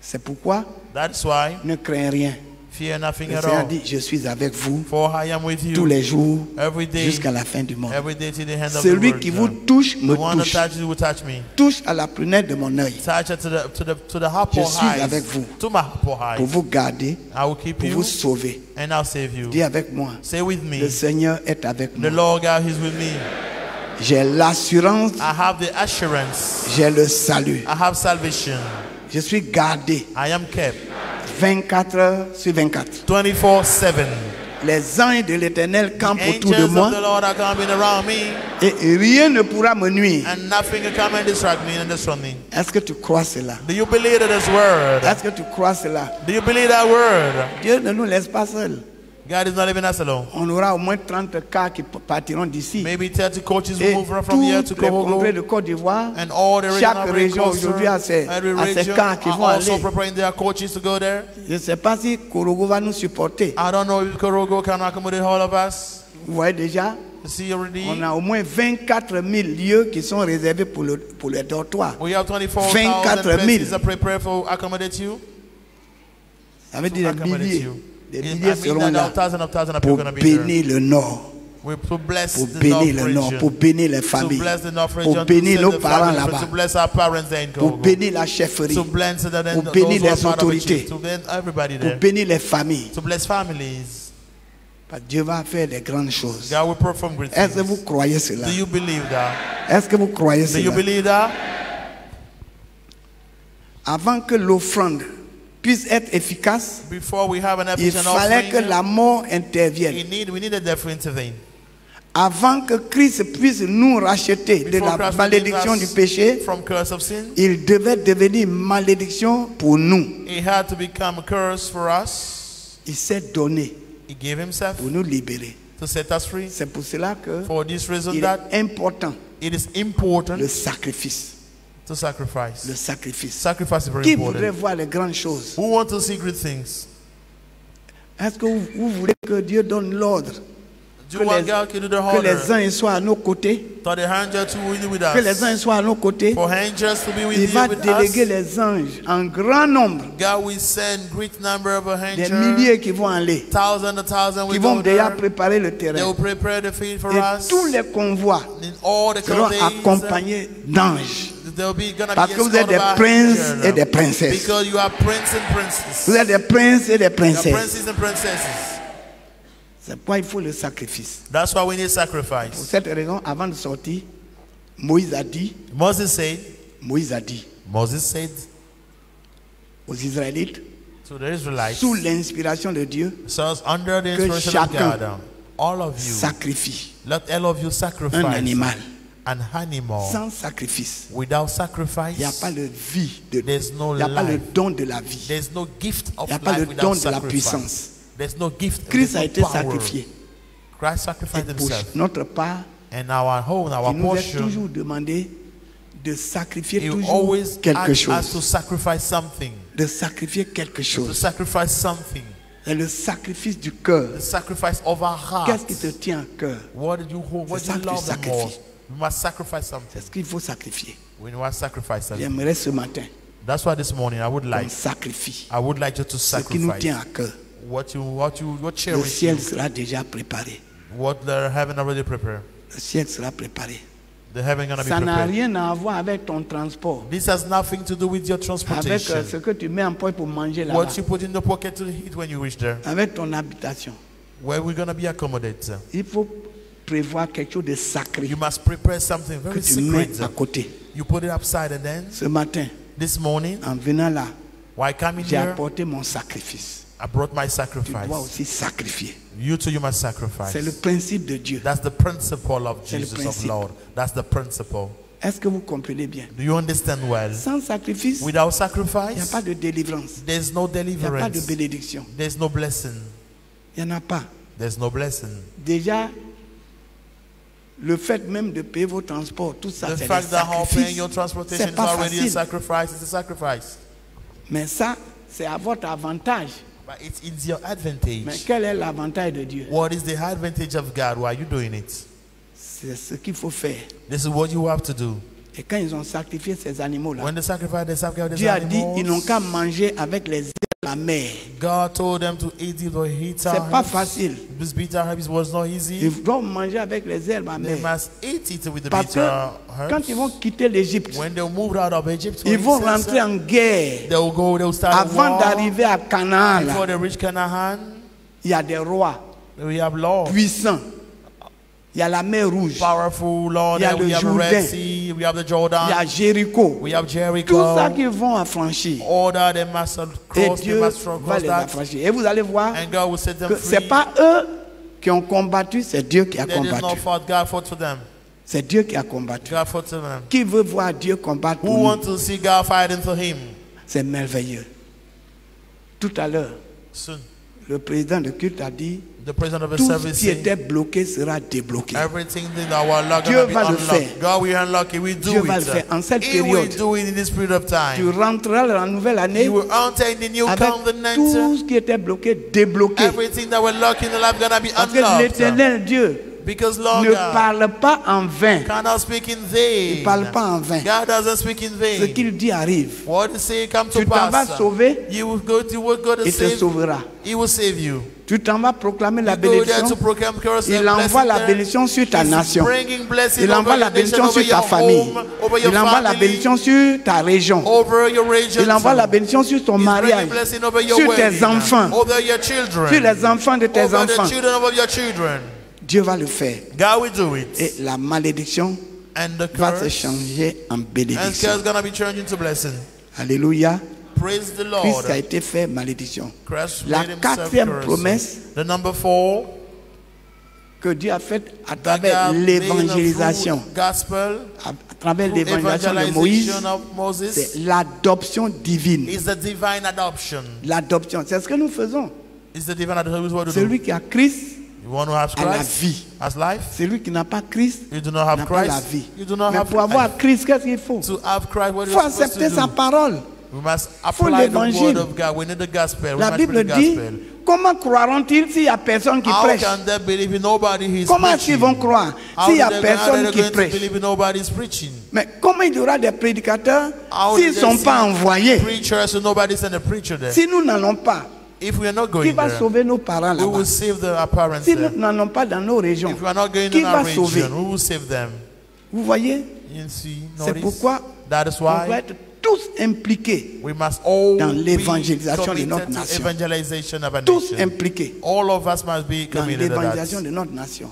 C'est pourquoi That's why ne crains rien. fear nothing Le at Seigneur all. dit, je suis avec vous For I am with tous you les jours every day, jusqu'à la fin du monde. every day till the end of the Celui world. qui vous touche The me one that touche. touches you will touch me. Touche à la prunelle de mon œil Touch it to the apple Je suis eyes. avec vous. To my apple eyes. pour vous garder, I will keep pour you vous sauver. and I'll save you. Dis avec moi, Say with le me, Seigneur est avec the moi. Lord God is with me. J'ai l'assurance, I have the assurance. j'ai le salut. I have salvation. Je suis gardé I am kept 24 heures sur 24. 24/7. Les anges de l'Éternel campent autour de Angels of moi the Lord are coming around me, et rien ne pourra me nuire. and nothing can come and distract me and destroy me. Est-ce que tu crois cela? Do you believe that this word? Est-ce que tu crois cela? Do you believe that word? Dieu ne nous laisse pas seuls. God is not leaving us alone. On aura au moins 30 cas qui partiront d'ici. Maybe 30 coaches Et will move from here to tous les congrès de Congo, Côte d'Ivoire, and all the chaque regional région coaches, aujourd'hui a ses every camps region qui vont are also aller. preparing their coaches to go there. Je ne sais pas si Korogo va nous supporter. I don't know if Korogo can accommodate all of us. Vous voyez déjà, You see already? on a au moins 24 000 lieux qui sont réservés pour les dortoirs. We have 24,000 24 000. places that prepare for accommodate you. Ça veut To dire accommodate des milliers. you. Des I milliers mean seront that là thousands of people pour are going to be there. bénir le Nord. To bless pour the bénir North le Nord, region. pour bénir les To familles, bless the North pour region. bénir To nos save the parents families, là-bas, To bless our parents there in pour Congo. bénir la chefferie, To bless the, pour those bénir who are les part of the autorités, chief, to bless everybody pour there. bénir les familles. To bless families. Parce que Dieu va faire des grandes choses. God will perform great Est-ce que things. vous croyez cela? Do you believe that? Est-ce que vous croyez Do you cela? believe that? Avant que l'offrande puisse être efficace, Before we have an il efficient fallait que offering, la mort intervienne. we need a death to intervene. Avant que Christ puisse nous racheter de Before la Christ malédiction redeems du us péché, from curse of sin, il devait devenir malédiction pour nous. he had to become a curse for us. Il s'est donné He gave himself pour nous libérer. to set us free. C'est pour cela que For this reason il that est important it is important le sacrifice. to sacrifice. Le sacrifice. Sacrifice is very Qui voudrait important. voir les grandes choses? Who want to see great things? Est-ce que vous voulez que Dieu donne l'ordre? Do you want God to do the Que les order? anges soient à nos côtés? For the angels to be with Que les us. anges soient à nos côtés? For angels to be with Il va you, with déléguer us. les anges en grand nombre. God will send great number of Des angels. milliers qui vont aller. Thousands and thousands Qui will vont go déjà there. préparer le They terrain. will prepare the field for Et us. tous les convois In all the seront conveys, accompagnés d'anges. they'll be gonna Parce be que vous êtes escorted des by princes angels. et des princesses. Because you are princes and princesses. Vous êtes des princes et des You are princesses. princes and princesses. C'est pourquoi il faut le sacrifice. That's why we need Pour sacrifice. cette raison, avant de sortir, Moïse a dit Moses said aux Israélites, to the Israelites, sous l'inspiration de Dieu, says under the que inspiration of chacun God, all of you, sacrifie let all of you sacrifice un animal. an animal. Sans sacrifice, Without il sacrifice, n'y a pas de vie. there's no Il n'y a pas le life. don de la vie. There's no gift of Il n'y a pas le life don without de la sacrifice. puissance. There's no gift. Christ there's a no été power. sacrifié. Christ sacrificed Et pour himself. notre part, And our home, our il nous est portion, toujours demandé de sacrifier he toujours always quelque asks us to chose. sacrifice something. De sacrifier quelque To chose. sacrifice something. C'est le sacrifice du cœur. The sacrifice of our heart. Qu'est-ce qui te tient à cœur? What did you hold? What C'est do you ça que love tu the sacrifies. most? We must sacrifice something. C'est ce qu'il faut sacrifier. We must sacrifice something. J'aimerais ce matin That's why this morning I would qu'on like sacrifie you to ce qui nous sacrifice tient à cœur. what Le cherish ciel you, sera déjà préparé. what the heaven already prepared. Le ciel sera préparé. The heaven gonna be Ça n'a prepared. rien à voir avec ton transport, This has nothing to do with your avec transportation. ce que tu mets en poche pour manger là-bas, What you put in the pocket to eat when you reach there. avec ton habitation. Where we're gonna be accommodated. Il faut prévoir quelque chose de sacré You must prepare something que very tu mets secret. à côté. You put it upside and then Ce matin, this morning, en venant là, while coming j'ai here, apporté mon sacrifice. I brought my Tu dois sacrifice. aussi sacrifier. You too, you must C'est le sacrifice. principe de Dieu. That's the principle of C'est le Jesus of principe. Lord. That's the principle. Est-ce que vous comprenez bien? Do you understand well? Sans sacrifice, Without il n'y a sacrifice, pas de délivrance. there's no Il n'y a pas de deliverance. bénédiction. There's no blessing. Il n'y en a pas. There's no blessing. Déjà, le fait même de payer vos transports, tout ça, The c'est des fact that how paying your sacrifices. transportation C'est is pas already a facile. sacrifice, it's a sacrifice. Mais ça, c'est à votre avantage. But it's in your Mais advantage. quel est l'avantage de Dieu? What is the advantage of God? Why are you doing it? C'est ce qu'il faut faire. This is what you have to do. Et quand ils ont sacrifié ces animaux-là, When they sacrifice these Dieu a dit, ils n'ont animals, qu'à manger avec les ailes de la mer. God told them to eat it or eat C'est pas facile. This bitter herbs was not Ils easy. doivent manger avec les herbes à They mer. must eat it with the Parce que bitter quand ils vont herbs. quitter l'Égypte, When they moved out of Egypt, ils vont rentrer en guerre. they'll go, they'll start a Avant war. d'arriver à Canaan, là, Before they reach Canaan, il y a des rois we have law. puissants. Il y a la mer Rouge. Powerful Lord, Il y a we le have the Red Jourdain. Sea, we have the Il y Jordan, a Jéricho. we have Tout ça Jericho. qu'ils vont affranchir. All that they must Et cross, they Dieu must va cross les that. affranchir. Et vous allez voir And God will set them que ce n'est free. pas eux qui ont combattu, c'est Dieu qui a There is no combattu. fault. God fought for them. C'est Dieu qui a combattu. God fought for them. Qui veut voir Dieu combattre Who pour nous? want to see God fighting for him? C'est merveilleux. Tout à l'heure, Soon. le président de culte a dit, The president of the tout ce service qui said, était bloqué sera débloqué. everything that our luck Dieu gonna be va le unlocked. faire. God will unlock it. We do Dieu va le it. faire. En cette He will période, do it in this period of tu time. rentreras dans la nouvelle année You will enter in the new avec covenant. tout ce qui était bloqué, débloqué. Everything that were locked in the life gonna be Parce que unlocked. l'éternel Dieu Because Lord ne God parle pas en vain. cannot speak in Il ne vain. parle pas en vain. God doesn't speak in Ce vain. qu'il dit arrive. What he say come to Tu t'en vas pass. sauver, You will go to il te save. sauvera. He will save you. Tu t'en vas proclamer la You go there bénédiction. to proclaim curse and Il envoie blessing la there. bénédiction sur ta He's nation. bringing blessing Il over envoie la your nation, bénédiction over sur ta your famille. home, over your Il envoie la family, bénédiction sur ta région. over your region. Il envoie la bénédiction sur ton He's mariage, bringing blessing over your sur tes wedding, enfants, over your children, sur les enfants de tes over enfants. the children of your children. Dieu va le faire. God will do it. Et la malédiction And the va se curse, changer en and bénédiction. curse gonna be turned into blessing. Alléluia. Praise the Lord. Christ a été fait malédiction. Christ La made himself quatrième curse. promesse The number 4 que Dieu a faite à that travers God l'évangélisation, made through gospel, à travers through l'évangélisation de Moïse, evangelization of Moses, c'est l'adoption divine. is the divine adoption. L'adoption, c'est ce que nous faisons. Is the divine adoption. Is what to do. Celui qui a Christ You want to have a la Christ vie. as life. Celui qui n'a pas Christ You do not have n'a pas la Christ. vie. You do not Mais have pour avoir life. Christ, qu'est-ce qu'il faut? To have Christ, what Il are faut you supposed accepter to sa do? parole. We must faut apply the l'évangile. word of God. We need the gospel. We La must Bible preach the dit, gospel. comment croiront-ils s'il n'y a personne qui How prêche? can they believe in nobody who is Comment preaching? est-ce qu'ils vont croire How s'il n'y a they personne qui going to prêche? believe in nobody is preaching? Mais comment il y aura des prédicateurs How s'ils ne do sont they pas see envoyés? preachers, so nobody send a preacher there. Si nous n'allons pas, If we are not qui going va there, sauver nos parents we là-bas? will save our parents Si nous there. n'allons pas dans nos régions, If we are not going qui in our va sauver? region, we will save them. Vous voyez, You see, c'est notice? pourquoi That is on doit why être tous impliqués, we must all dans be l'évangélisation de notre committed to nation. evangelization of a tous nation. impliqués All of us must be dans committed to l'évangélisation that. de notre nation.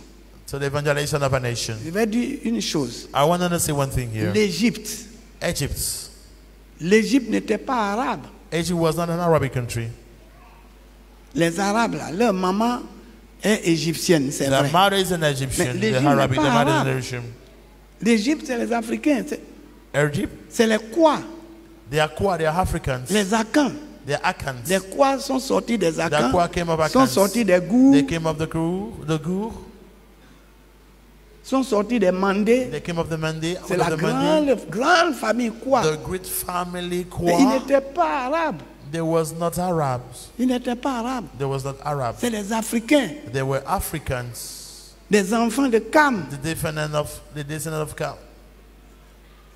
To the evangelization of a nation. Je vais dire une chose. I want to say one thing here. L'Égypte, Egypt n'était pas arabe. was not an Arabic country. Les Arabes, là, leur maman est égyptienne, c'est The vrai. mother is an Egyptian. Mais The l'Égypte Arabic, n'est the pas mother is arabe. an Egyptian. L'Égypte, c'est les Africains. Egypt, C'est les quoi? they are Kwa, they are Africans. Les Akans. They are Akans. Les quoi sont sortis des The Akans, Kwa came of sont Akans. sortis des Gours, They came of the Gur. sont sortis des Mandés. They came of the Mandi. C'est Of la the Mandi. grande famille quoi? The great family Mais ils Kwa. n'étaient pas arabes. They was not Arabs. Ils n'étaient pas arabes. They was not Arabs. C'est les Africains, They were Africans. des enfants de Cam. The descendant of Cam.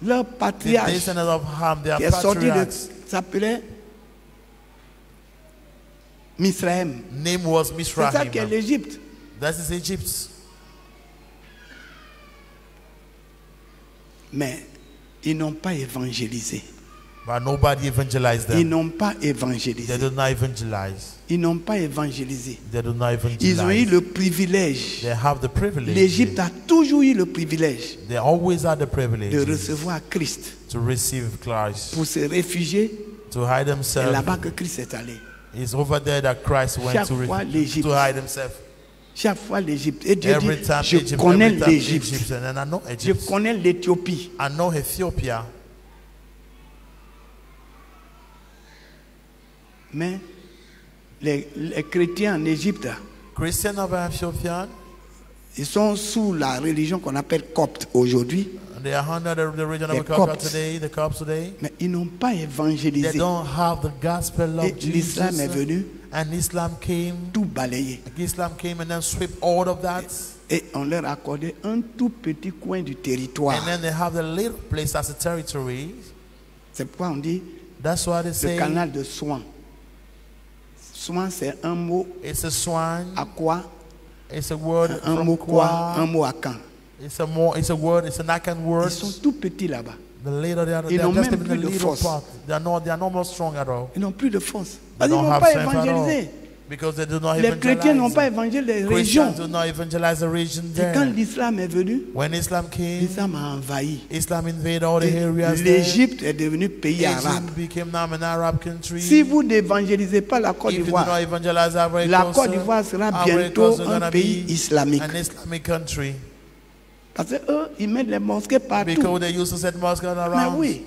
Leur The patriarche descendant of Ham. They are qui est sorti de patriarchs. s'appelait Misraïm. Name was C'est ça qui est Misrahim. l'Égypte. That is Egypt. Mais ils n'ont pas évangélisé. But nobody evangelized Ils them. n'ont pas They évangélisé. do not evangelize. Ils n'ont pas évangélisé. They do not Ils ont eu evangelize. le privilège. They have the privilege. L'Égypte a toujours eu le privilège They always had the de privilege recevoir Christ to receive Christ, pour se réfugier. to hide C'est himself. là-bas que Christ est allé. It's over there that Christ went Chaque to, fois, l'Égypte. to hide himself. Chaque fois l'Égypte. Et Dieu Every dit, time je Egypt, connais every time l'Égypte. Egypt, and I know Je Egypt. connais l'Éthiopie. I know Ethiopia. Mais les chrétiens en Égypte, Christian of Ethiopia, ils sont sous la religion qu'on appelle copte aujourd'hui. they are under the region The of Copts Copts. today, the Copts today. Mais ils n'ont pas They évangélisé. don't have the gospel Et of Jesus. l'islam est venu And Islam came. tout balayer. Islam came and then swept all of that. Et on leur a accordé un tout petit coin du territoire. And then they have the little place as a territory. C'est pourquoi on dit That's why they le say canal de Soin. Soin, c'est un mot it's a swan. à quoi? It's a word Un from mot quoi? Un Kwa. mot à quand? It's a word. It's an Akan Ils word. sont tout petits là-bas. The little they are, Ils they are n'ont just même in the plus de little force. part. They are no more strong at all. Ils n'ont plus de force. They Parce qu'ils don't n'ont have pas strength at all. évangélisé. Because they do not Les chrétiens n'ont pas evangelize. évangélisé les Christians régions. do not evangelize the region C'est quand there. l'islam est venu, When Islam came, l'islam a envahi. Islam invaded all the Et areas there. l'Égypte est devenu pays arabe. Egypt became now an Arab country. Si vous n'évangélisez pas la Côte If you do d'Ivoire, not evangelize Ivory la Coast, Côte d'Ivoire sera Ivory bientôt Coast is un gonna pays be islamique. an Islamic country. Parce qu'eux, ils mettent les mosquées partout. Because they used to set mosques all Mais around. oui,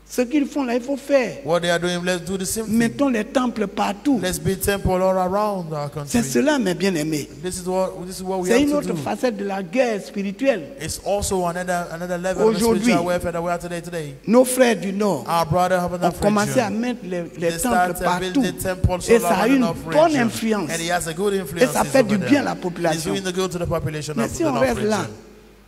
ce qu'ils font là, il faut faire. What they are doing, let's do the same thing. Mettons les temples partout. Let's build temple all around our C'est country. cela, mes bien-aimés. This is what we C'est une have to autre do. facette de la guerre spirituelle. It's also another level of Aujourd'hui, spiritual warfare that we are today. Nos frères du Nord Our brother have ont enough commencé à region. mettre les They temples start to build partout. the temples Et all ça a around une enough bonne region. influence. And he has a good Et influence ça fait over du bien à there. la It's population. doing the good to the population Mais of si the on North reste là, region.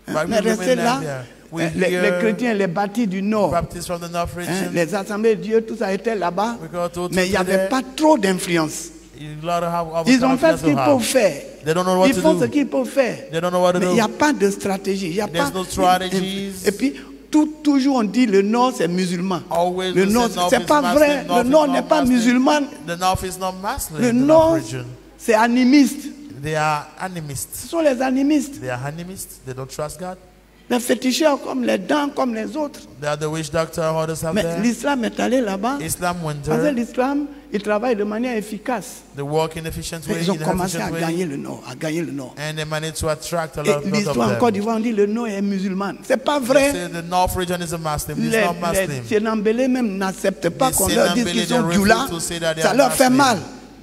But mais we rester remain là, there. We les hear chrétiens, les bâtis du Nord, Baptists from the North region. les assemblées de Dieu, tout ça était là-bas. We go to Mais il n'y avait there. pas trop d'influence. Ils ont fait ce qu'ils peuvent faire. They don't know what Ils to font do. ce qu'ils peuvent faire. They don't know what to Mais il do. n'y a pas de stratégie. Il y a There's pas, no strategies. Et puis, toujours on dit le Nord c'est musulman. Always Le we Nord, say North c'est is pas Muslim, vrai. North Le is Nord not n'est pas Muslim. musulman. The North is not Muslim. Le the North Nord, region. c'est animiste. They are animistes. Ce sont les animistes. They are animistes. They don't trust God. Les féticheurs comme les dents, comme les autres. They are the witch doctor, others have Mais there. l'islam est allé là-bas. Islam went Parce que there. l'islam, il travaille de manière efficace. They work in efficient way. Ils ont in commencé à efficient gagner way. le Nord, à gagner le Nord. And they managed to attract a Et lot of l'histoire en Côte them. d'Ivoire, on dit le Nord est musulman. C'est pas They vrai. say the North region is a Muslim. It's Les not Muslim. Sénambélés même n'acceptent pas Les qu'on leur dise Sénambélés, qu'ils sont they Djoula. refuse to say that they Ça are leur fait Muslim. mal.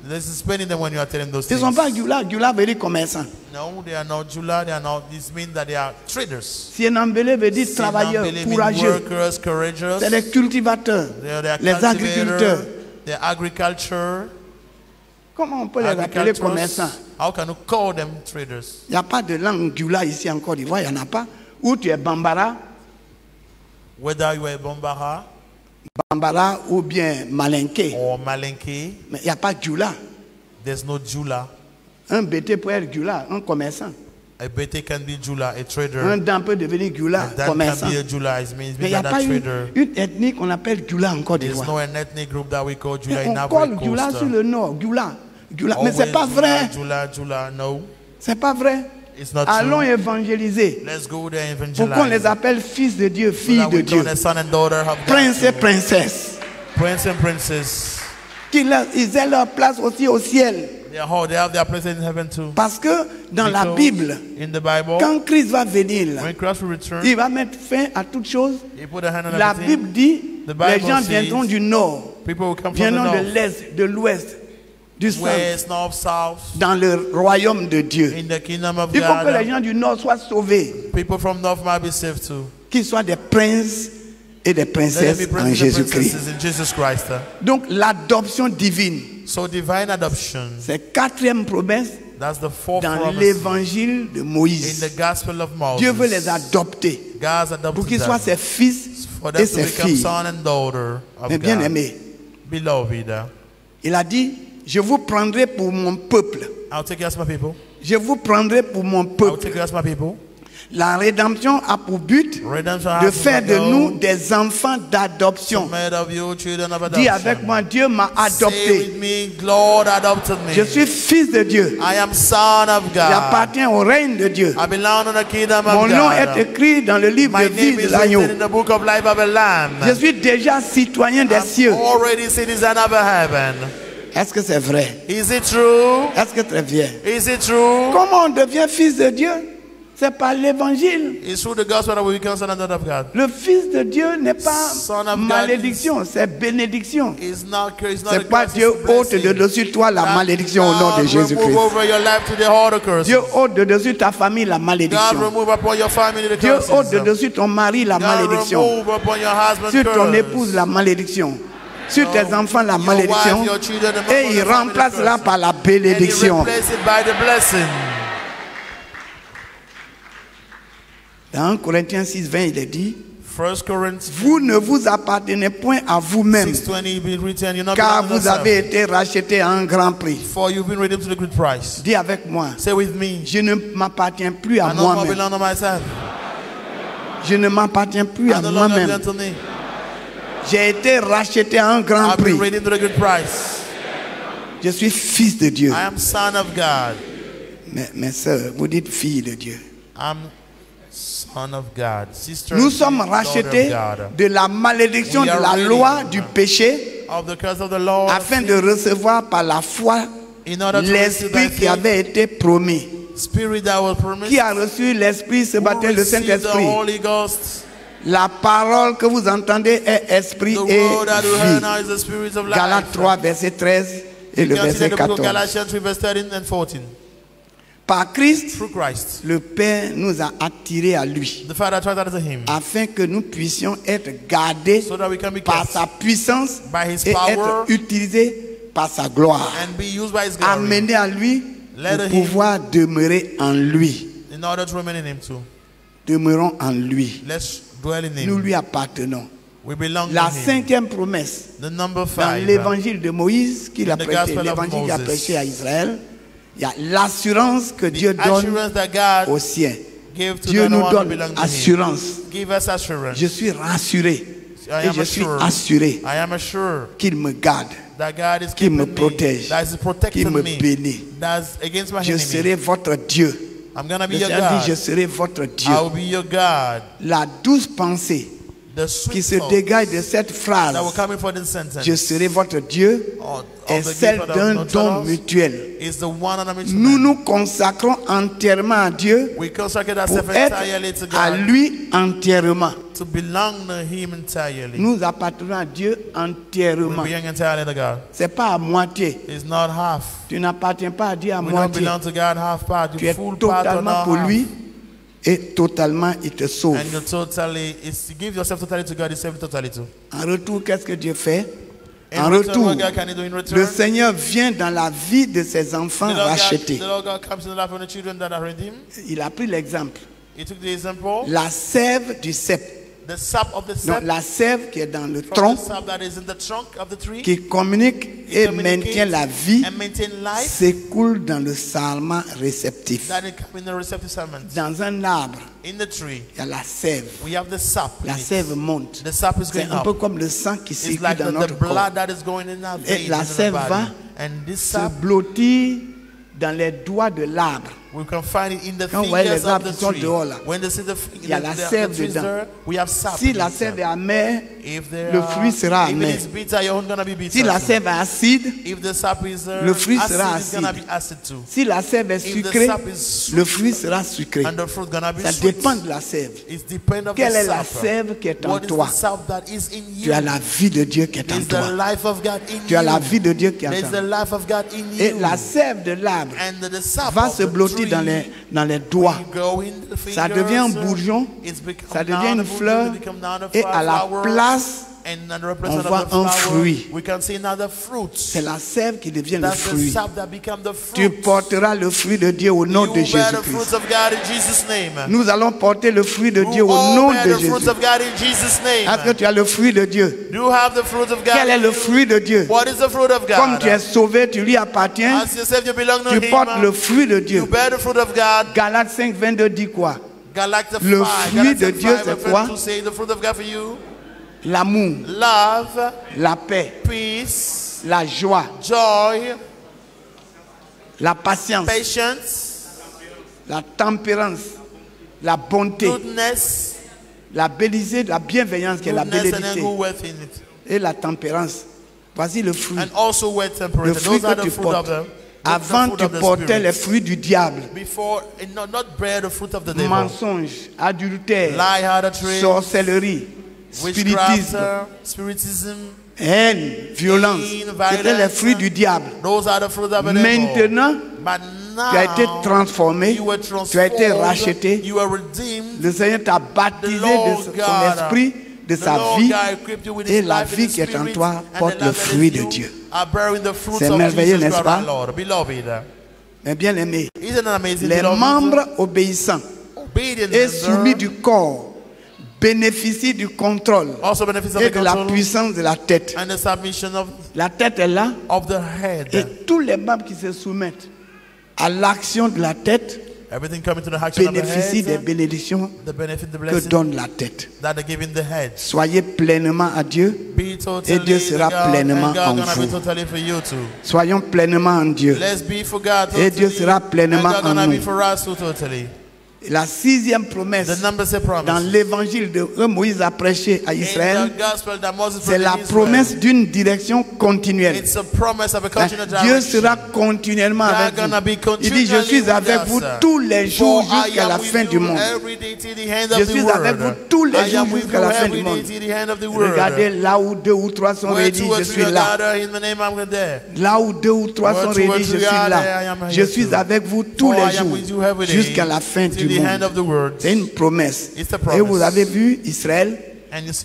This is paining them when you are telling those Ils ne things. sont pas Djoula. Djoula veut dire commerçant. No, they are not Jula. They are not. This means that they are traders. Sénambélé veut dire travailleurs, Sénambélé means courageux. workers, courageous. C'est les cultivateurs, They are les agriculteurs. The agriculture. Comment on peut les appeler commerçants? How can you call them traders? Il n'y a pas de langue Djoula ici en Côte d'Ivoire, il n'y en a pas. Ou tu es Bambara, Whether you are Bombara Bambara ou bien Malinké. or Malinke, Mais il n'y a pas Djoula. there's no Jula. Un BT peut être Djoula, un commerçant. A Bete can be Jula, a trader. Un Dan peut devenir Djoula, That commerçant. can be a Jula. It means Mais il n'y a that pas trader. une ethnie qu'on appelle Djoula en Côte There's d'Ivoire. no an ethnic group that we call Jula in On Ivory colle Djoula Coast. sur le nord, Djoula. Djoula. Mais ce n'est Always pas vrai. Jula, no. Ce n'est pas vrai. It's not Allons true. évangéliser. Let's go there and Pour qu'on les evangelize. appelle fils de Dieu, So filles that de we Dieu, turn a son and daughter of God. princes et princesses. Prince and princess. Qu'ils aient leur place aussi au ciel. They have their place in heaven too. Parce que dans la Because Bible, in the Bible, quand Christ va venir, when Christ will return, il va mettre fin à toutes choses. he put a hand on La everything. Bible dit, The Bible les gens says, viendront du nord, People will come from the viendront de north, l'est, de l'ouest, du centre, west, north, south, dans le royaume de Dieu. in the kingdom of Il faut que les God. gens du nord soient sauvés, People from north might be saved too. qu'ils soient des princes et des Let them princesses be en princes and Jésus-Christ. princesses in Jesus Christ. Donc l'adoption divine, So divine adoption, c'est quatrième promesse that's the fourth dans promise l'évangile de in Moïse. the gospel of Moses. Dieu veut les adopter God's pour adopted qu'ils soient them. ses fils For et them to ses become filles. son and daughter of Mais bien God. aimé, Beloved, il a dit, je vous prendrai pour mon peuple. I'll take you as my people. Je vous prendrai pour mon I'll peuple. take you as my people. La rédemption a pour but Redemption de has faire to de go. nous des enfants d'adoption. Made of you, children of Dis adoption. avec moi, Dieu m'a Say adopté. with me, Lord adopted me. Je suis fils de Dieu. I am son of God. J'appartiens au règne de Dieu. I belong to the kingdom of Mon nom est God. écrit dans le livre My de vie name de is l'agneau. written in the book of life of a lamb. Je suis déjà citoyen des cieux. Already citizen of heaven. Est-ce que c'est vrai? Is it true? Est-ce que c'est bien? Is it true? Comment on devient fils de Dieu? C'est par l'évangile. It's through the gospel that we become son and daughter of God. Le fils de Dieu n'est pas Son of God malédiction, c'est bénédiction. It's not C'est pas Dieu ôte de dessus toi la malédiction au nom de Jésus-Christ. Remove over your life to the heart curse. Dieu ôte de dessus ta famille la God malédiction. remove upon your family the Dieu curses. ôte de dessus ton mari la God malédiction. remove upon your husband Sur ton curse. épouse la malédiction. Sur tes enfants la Your malédiction. wife, your children, and Et upon il your family remplace the là curse. par la And he bénédiction. replace it by the blessing. Dans 1 Corinthiens 6, 20, il est dit, 1 Corinthians vous ne vous appartenez point à vous-même, 6:20 be written, you're not car belong to vous avez yourself. été rachetés à un grand prix. For you've been redeemed to the great price. Dis avec moi, Say with me. je ne m'appartiens plus à I no more moi-même. belong to myself. Je ne m'appartiens plus I à no longer moi-même. belong to me. J'ai été racheté à un grand I've prix. been redeemed to the great price. Je suis fils de Dieu. I am son of God. Mes sœurs, vous dites fille de Dieu. I'm son of God. Sister, Nous sommes daughter rachetés of God. de la malédiction We de are la redeemed loi du péché of the curse of the Lord, afin de recevoir par la foi in order to receive l'esprit by qui avait été promis. Spirit that was promised. Qui a reçu l'esprit ce Who matin, le received the Saint-Esprit. Holy Ghost. La parole que vous entendez est esprit The et word that we heard vie. now is the Spirit of life. Galates 3, verset 13 et le You can see verset the book of 14. Galatians 3, verse 13 and 14. Par Christ, Through Christ. le Père nous a attirés à lui, The Father tried that as a him. afin que nous puissions être gardés So that we can be par kept sa puissance by his et power être utilisés par sa gloire. and be used by his glory. Amenés à lui Let pour him- pouvoir demeurer en lui. In order to remain in him too. Demeurons en lui. Let's dwell in Nous him. lui appartenons. La cinquième promesse dans l'évangile de Moïse qu'il a prêché, l'évangile qu'il a prêché à Israël, il y a l'assurance que Dieu donne aux siens. Dieu nous donne assurance. Je suis rassuré et je suis assuré qu'il me garde, qu'il me protège, qu'il me bénit. Je serai votre Dieu. Le Seigneur dit, je serai votre Dieu. La douce pensée qui se dégage de cette phrase, je serai votre Dieu, est celle d'un don mutuel. Nous nous consacrons entièrement à Dieu pour être à lui entièrement. Nous appartenons à Dieu entièrement. Ce n'est pas à moitié. Tu n'appartiens pas à Dieu à moitié. Tu es totalement pour lui. Et totalement, il te sauve. En retour, qu'est-ce que Dieu fait? En retour, le Seigneur vient dans la vie de ses enfants rachetés. Il a pris l'exemple. La sève du cep. Donc, la sève qui est dans le tronc, qui communique et maintient la vie, s'écoule dans le sarment réceptif. Dans un arbre, il y a la sève. La sève monte. C'est un peu comme le sang qui circule dans notre corps. Et la sève va se blottir dans les doigts de l'arbre. Quand vous voyez les arbres qui sont dehors là, il y a la sève dedans. Si la sève est amère, le fruit sera amer. Si la sève est acide, le fruit sera acide. Si la sève est sucrée, le fruit sera sucré. Ça dépend de la sève. Quelle est la sève qui est en toi? Tu as la vie de Dieu qui est en toi. Tu as la vie de Dieu qui est en toi. Et la sève de l'arbre va se blottir dans les doigts. Ça devient un bourgeon, ça devient une fleur, et à la place, on voit un fruit. C'est la sève qui devient le fruit. Tu porteras le fruit de Dieu au nom de Jésus-Christ. Nous allons porter le fruit de Dieu au nom de Jésus. Est-ce que tu as le fruit de Dieu? Quel est le fruit de Dieu? Comme tu es sauvé, tu lui appartiens. Tu portes le fruit de Dieu. Galates 5, 22 dit quoi? Le fruit de Dieu, c'est quoi? L'amour, la paix, la joie, la patience, la tempérance, la bonté, la bellicité, la bienveillance qui est la bénédiction et la tempérance. Voici le fruit. Le fruit que tu portes. Avant, tu portais les fruits du diable. Mensonge, adultère, sorcellerie, spiritisme, haine, violence. C'était les fruits du diable. Maintenant, tu as été transformé, tu as été racheté. Le Seigneur t'a baptisé de son esprit, de sa vie, et la vie qui est en toi porte le fruit de Dieu. C'est merveilleux, n'est-ce pas? Mais bien aimé, les membres obéissants et soumis du corps bénéficient du contrôle et de la puissance de la tête. La tête est là, et tous les membres qui se soumettent à l'action de la tête bénéficient des bénédictions que donne la tête. Soyez pleinement à Dieu et Dieu sera pleinement en vous. Soyons pleinement en Dieu et Dieu sera pleinement en nous. La sixième promesse dans l'évangile que Moïse a prêché à Israël, c'est la promesse d'une direction continuelle. Dieu sera continuellement avec vous. Il dit, je suis avec vous tous les jours jusqu'à la fin du monde. Je suis avec vous tous les jours jusqu'à la fin du monde. Regardez, là où 2 ou 3 sont réunis, je suis là. Là où 2 ou 3 sont réunis, je suis là. Je suis avec vous tous les jours jusqu'à la fin du monde. C'est une promesse. Et vous avez vu Israël,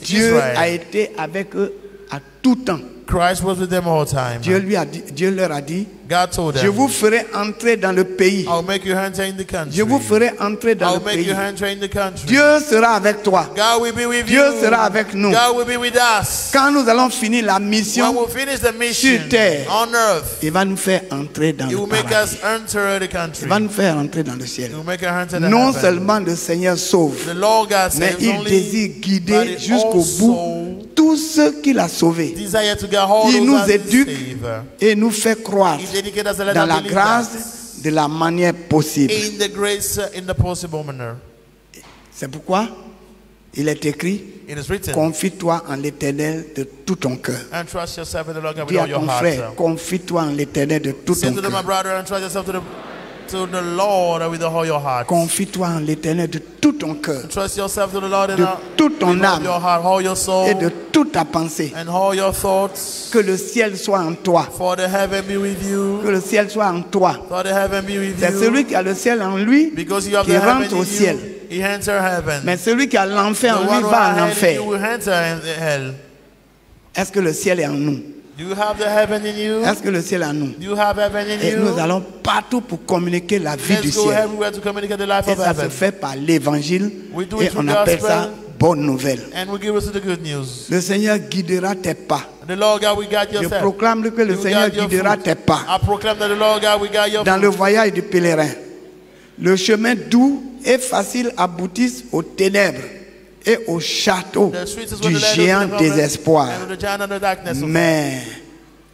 Dieu a été avec eux à tout temps. Christ was with them all the time. Dieu leur a dit, God told them, je vous ferai entrer dans le pays. I'll make you enter in the country. Je vous ferai entrer dans I'll le make pays. you enter in the country. Dieu sera avec toi. God will be with Dieu you. sera avec nous. God will be with us. Quand nous allons finir la When mission we'll finish the mission sur terre, on earth, il va nous faire entrer dans He le will make paradis. us enter the Il country. va nous faire entrer dans le ciel. He will make us enter the Non heaven. seulement le Seigneur sauve, The Lord God mais saves il only, désire but guider He jusqu'au bout also tous ceux qu'il a sauvés. desire to get hold Il of nous us éduque save. et nous fait croire He dedicated us to let dans us la believe grâce de la manière possible. in the grace, in the possible manner. C'est pourquoi il est écrit, It is written, confie-toi en l'Éternel de tout ton cœur. and trust yourself in the Lord God with Dis à all your ton heart. frère, confie-toi en l'Éternel de tout Say ton to them, my cœur. brother, and trust yourself to the Lord with all your heart. Confie-toi en l'Éternel de tout ton cœur, Trust yourself to the Lord de toute with ton all âme your heart, all your soul, et de toute ta pensée. and all your thoughts. Que le ciel soit en toi. For the heaven be with you. Que le ciel soit en toi. For the heaven be with C'est you. celui qui a le ciel en lui Because you have qui the heaven rentre au in ciel. you, he enter heaven. Mais celui qui a l'enfer The en one lui who va en had enfer. you will enter in hell. Est-ce que le ciel est en nous? Do you have the heaven in you? Est-ce que le ciel est en nous? Do you have heaven in Et you? nous allons partout pour communiquer la vie du Let's go ciel. everywhere to communicate the life Et of ça se heaven. fait par l'évangile. We do Et it through on appelle gospel. ça bonne nouvelle. And we give us the good news. Le Seigneur guidera tes pas. The Lord God will guide your Je steps. proclame que le He will Seigneur guide your guidera foot. tes pas I proclaim that the Lord God will guide your dans le foot. voyage du pèlerin. Le chemin doux et facile aboutisse aux ténèbres et au château The sweetest du way to lead us géant to the désespoir. and the giant of the darkness of Mais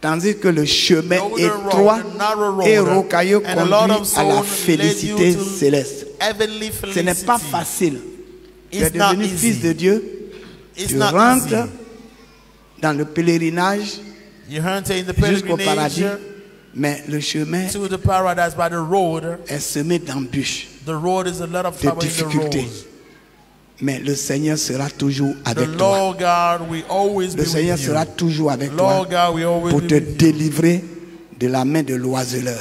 tandis que le chemin the étroit road, the narrow road, et rocailleux and a lot conduit of à la souls félicité led you to céleste. heavenly Ce n'est pas felicity. facile de It's not devenir fils easy. de Dieu. It's Tu not rentres easy. dans le pèlerinage You enter in the jusqu'au pilgrimage paradis, mais le chemin to the paradise by the road. est semé d'embûches, The road is a lot of de trouble in the difficultés. road. Mais le Seigneur sera toujours The avec toi. Lord God will always be Le Seigneur with you. sera toujours avec Lord toi God will always pour be te with you. délivrer de la main de l'oiseleur.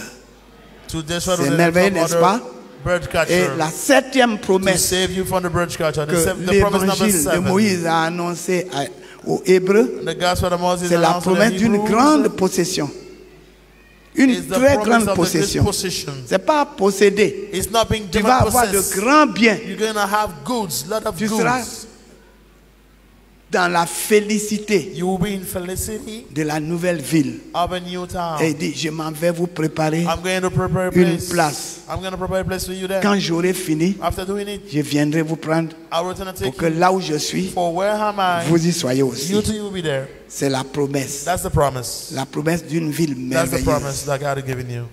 To destroy C'est the merveilleux, from n'est-ce other pas? bird Et catcher. la septième To promesse save you from the bird catcher. que The promise number l'évangile de 7. Moïse a annoncé aux Hébreux, The gospel of Moses c'est la announced to the promesse d'une Hebrews grande possession. Une is the très promise grande of the good possession. possession. C'est pas posséder. It's not being Tu vas avoir de possessed. grands biens. You're going to have goods, lot of Tu seras goods. dans la félicité You will be in felicity de la nouvelle ville. of a new town. Et il dit, je m'en vais vous préparer I'm going to prepare a une place. place. I'm going to prepare a place for you there. Quand j'aurai fini, After doing it, je viendrai vous prendre I'll return and pour take que you. là où je suis, For where am I? vous y soyez aussi. You too will be there. C'est la promesse. That's the promise. La promesse d'une ville That's the promise merveilleuse. that God has given you.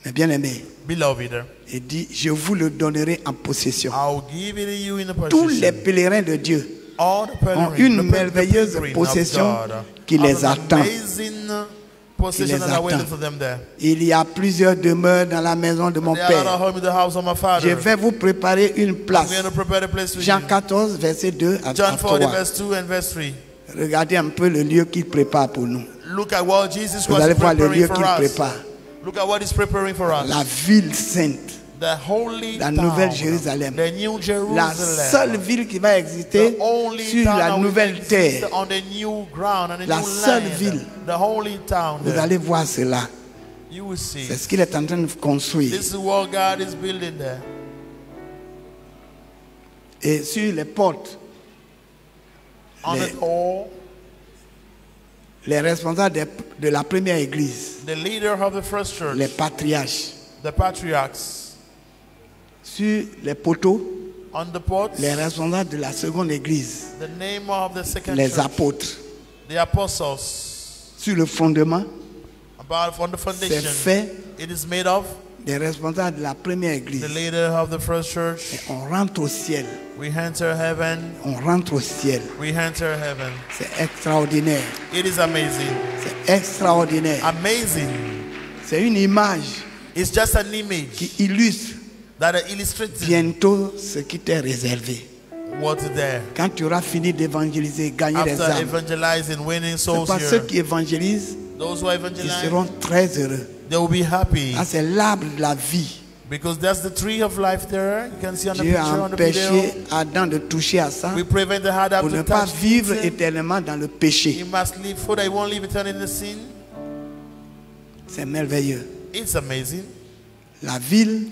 Mais bien aimé, Beloved, il dit, je vous le donnerai en possession. I'll give it to you in a Tous les possession. pèlerins de Dieu All the ont pilgrims, une the merveilleuse pilgrims possession of God, qui have les an attend. amazing possession les that are waiting attend. for them there. Il y a plusieurs demeures dans la maison de mon There are a lot of Père. home in the house of my Je Father. vais vous préparer une I'm place. going to prepare a place for Jean you. 14, verset 2 à John 40, 3. verse 2 and verse 3. Regardez un peu le lieu qu'il prépare pour nous. Look at what Jesus Vous was allez voir le lieu preparing for qu'il us. prépare. Look at what he's preparing for us. La ville sainte, The holy la town, nouvelle Jérusalem. the new Jerusalem, La seule ville qui va exister the only sur town la that will nouvelle exist terre. on the new ground, on the La new seule land, ville. the holy town. Vous there. allez voir cela. You will see. C'est ce qu'il est en train de construire. This is what God is building there. Et sur les portes, On Les- the door, les responsables de la première église, the leader of the first church, les patriarches, the patriarchs, sur les poteaux, on the ports, les responsables de la seconde église, the name of the second les church, apôtres, the apostles. sur le fondement, About on the c'est foundation, fait it is made of des responsables de la première église. the leader of the first church. On rentre au ciel, We enter heaven. on rentre au ciel. We enter heaven. C'est extraordinaire, It is amazing. c'est extraordinaire. Amazing. C'est une image It's just an image qui illustre that illustrates bientôt ce qui t'est réservé. what's there. Quand tu auras fini d'évangéliser, gagner les After âmes, evangelizing, winning c'est souls pas ceux here, qui évangélisent, those who ils evangelize, seront très heureux. they will be happy. Ah, c'est l'arbre de la vie Because that's the tree of life there. You can see on the Dieu picture a on the video. empêché Adam de toucher à ça We prevent the Adam pour ne to pas touch vivre sin. éternellement dans le He péché. must live so that he won't live eternally in the sin. C'est merveilleux. It's amazing. La ville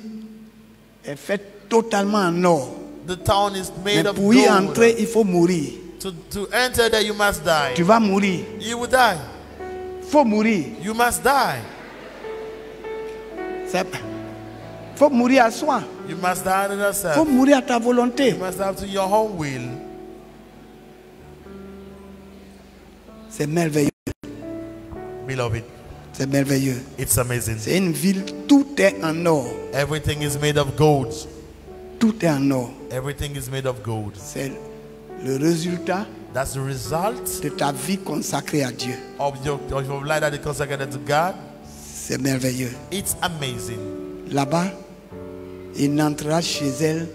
est faite totalement en or. The town is Mais made of pour y gold. entrer, il faut mourir. To enter there, you must die. Tu vas mourir. You will die. Faut mourir. You must die. Faut mourir à soi. You must die to yourself. Faut mourir à ta volonté. You must die to your own will. C'est merveilleux. Beloved, C'est merveilleux. it's amazing. C'est une ville, tout est en or. Everything is made of gold. Tout est en or. Everything is made of gold. C'est le résultat That's the result de ta vie consacrée à Dieu. of your life that is consecrated to God. C'est merveilleux. It's amazing. Là-bas, il n'entrera chez elle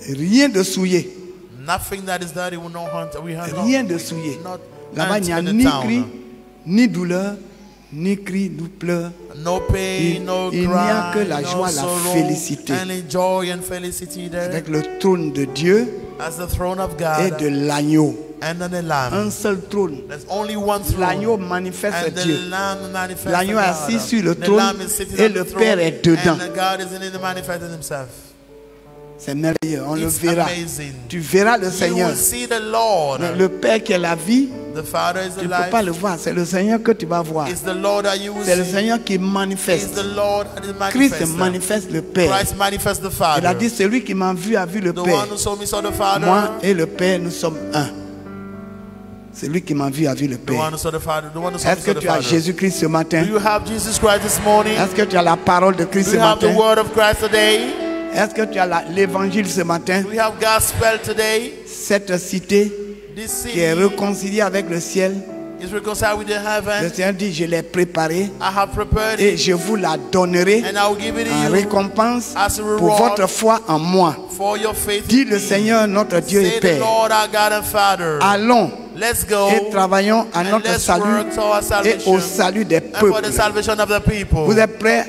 rien de souillé. Nothing that is dirty will not hunt. Rien de souillé. Là-bas, il n'y a ni cri, ni douleur, ni cri, ni pleurs. No pain, no Il n'y a que cry, la no joie, la sorrow, félicité. only joy and felicity there. Avec le trône de Dieu As the throne of et God de l'agneau. and then the Lamb. Un seul trône. There's only one throne. L'agneau manifeste And the Dieu. Lamb manifests L'agneau est God. assis sur le The trône Lamb is sitting et on le the Père throne, est dedans. and the God is in it manifesting himself. C'est merveilleux, on le It's verra. amazing. Tu verras le You Seigneur. will see the Lord. Mais le Père qui est la vie, The Father is tu the ne peux pas life. le voir. C'est le Seigneur que tu vas voir. It's the Lord that you will C'est le see. Seigneur qui It's manifeste. the Lord that is Christ manifest. manifeste le Père. Christ manifests the Il a Father. dit, celui qui m'a vu a vu le The Père. one who saw me saw the Father. Moi et le Père, nous sommes un. Celui qui m'a vu a vu le The one Père. who saw the Father. The one who saw me Est-ce saw que the tu as Father. Jésus-Christ ce matin? Do you have Jesus Christ this morning? Est-ce que tu as la parole de Christ Do ce you have the matin? word of Christ today? Est-ce que tu as l'évangile ce matin? Do we have gospel today? Cette cité This qui est city réconciliée avec le ciel, is reconciled with the le heaven. Seigneur dit, je l'ai préparée I have prepared et it, je vous la donnerai and I will give it to en you récompense as a pour reward votre foi en moi. for your faith. Dit in le me. Seigneur, notre Dieu Say et the Père. Lord our God and Father. Allons Let's go et travaillons à and notre let's salut work to our et salvation au salut des and for the peuples. salvation of the people. Vous êtes prêts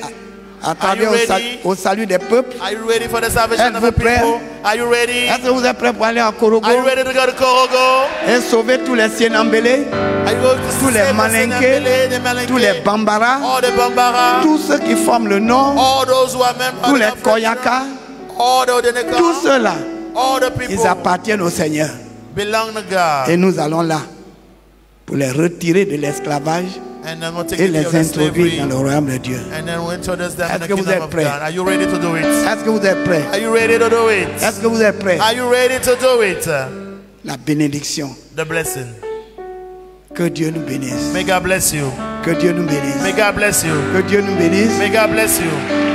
à travailler ready? au salut des peuples? Are you ready for the salvation of the Êtes-vous prêts? people? Are you ready? Est-ce que vous êtes prêts pour aller à Korogo Are you ready to go to Korogo? et sauver tous les Sienambélés, Are you going to tous les save the Malinké, Senambele, the Malinké, tous les Bambara, all the Bambara, tous ceux qui forment le Nord, all those who are members tous of les the Koyaka, all the Odeneka, tous ceux-là, all the people ils appartiennent au Seigneur. belong to God. Et nous allons là pour les retirer de l'esclavage And then we'll take et it les to the introduire slavery. dans le royaume de Dieu. And then we'll introduce them in Est-ce the que vous kingdom êtes of prêts? God. Are you ready to do it? Est-ce que vous êtes prêts? Are you ready to do it? Est-ce que vous êtes prêts? Are you ready to do it? La bénédiction. The blessing. Que Dieu nous bénisse. May God bless you. Que Dieu nous bénisse. May God bless you. Que Dieu nous bénisse. May God bless you.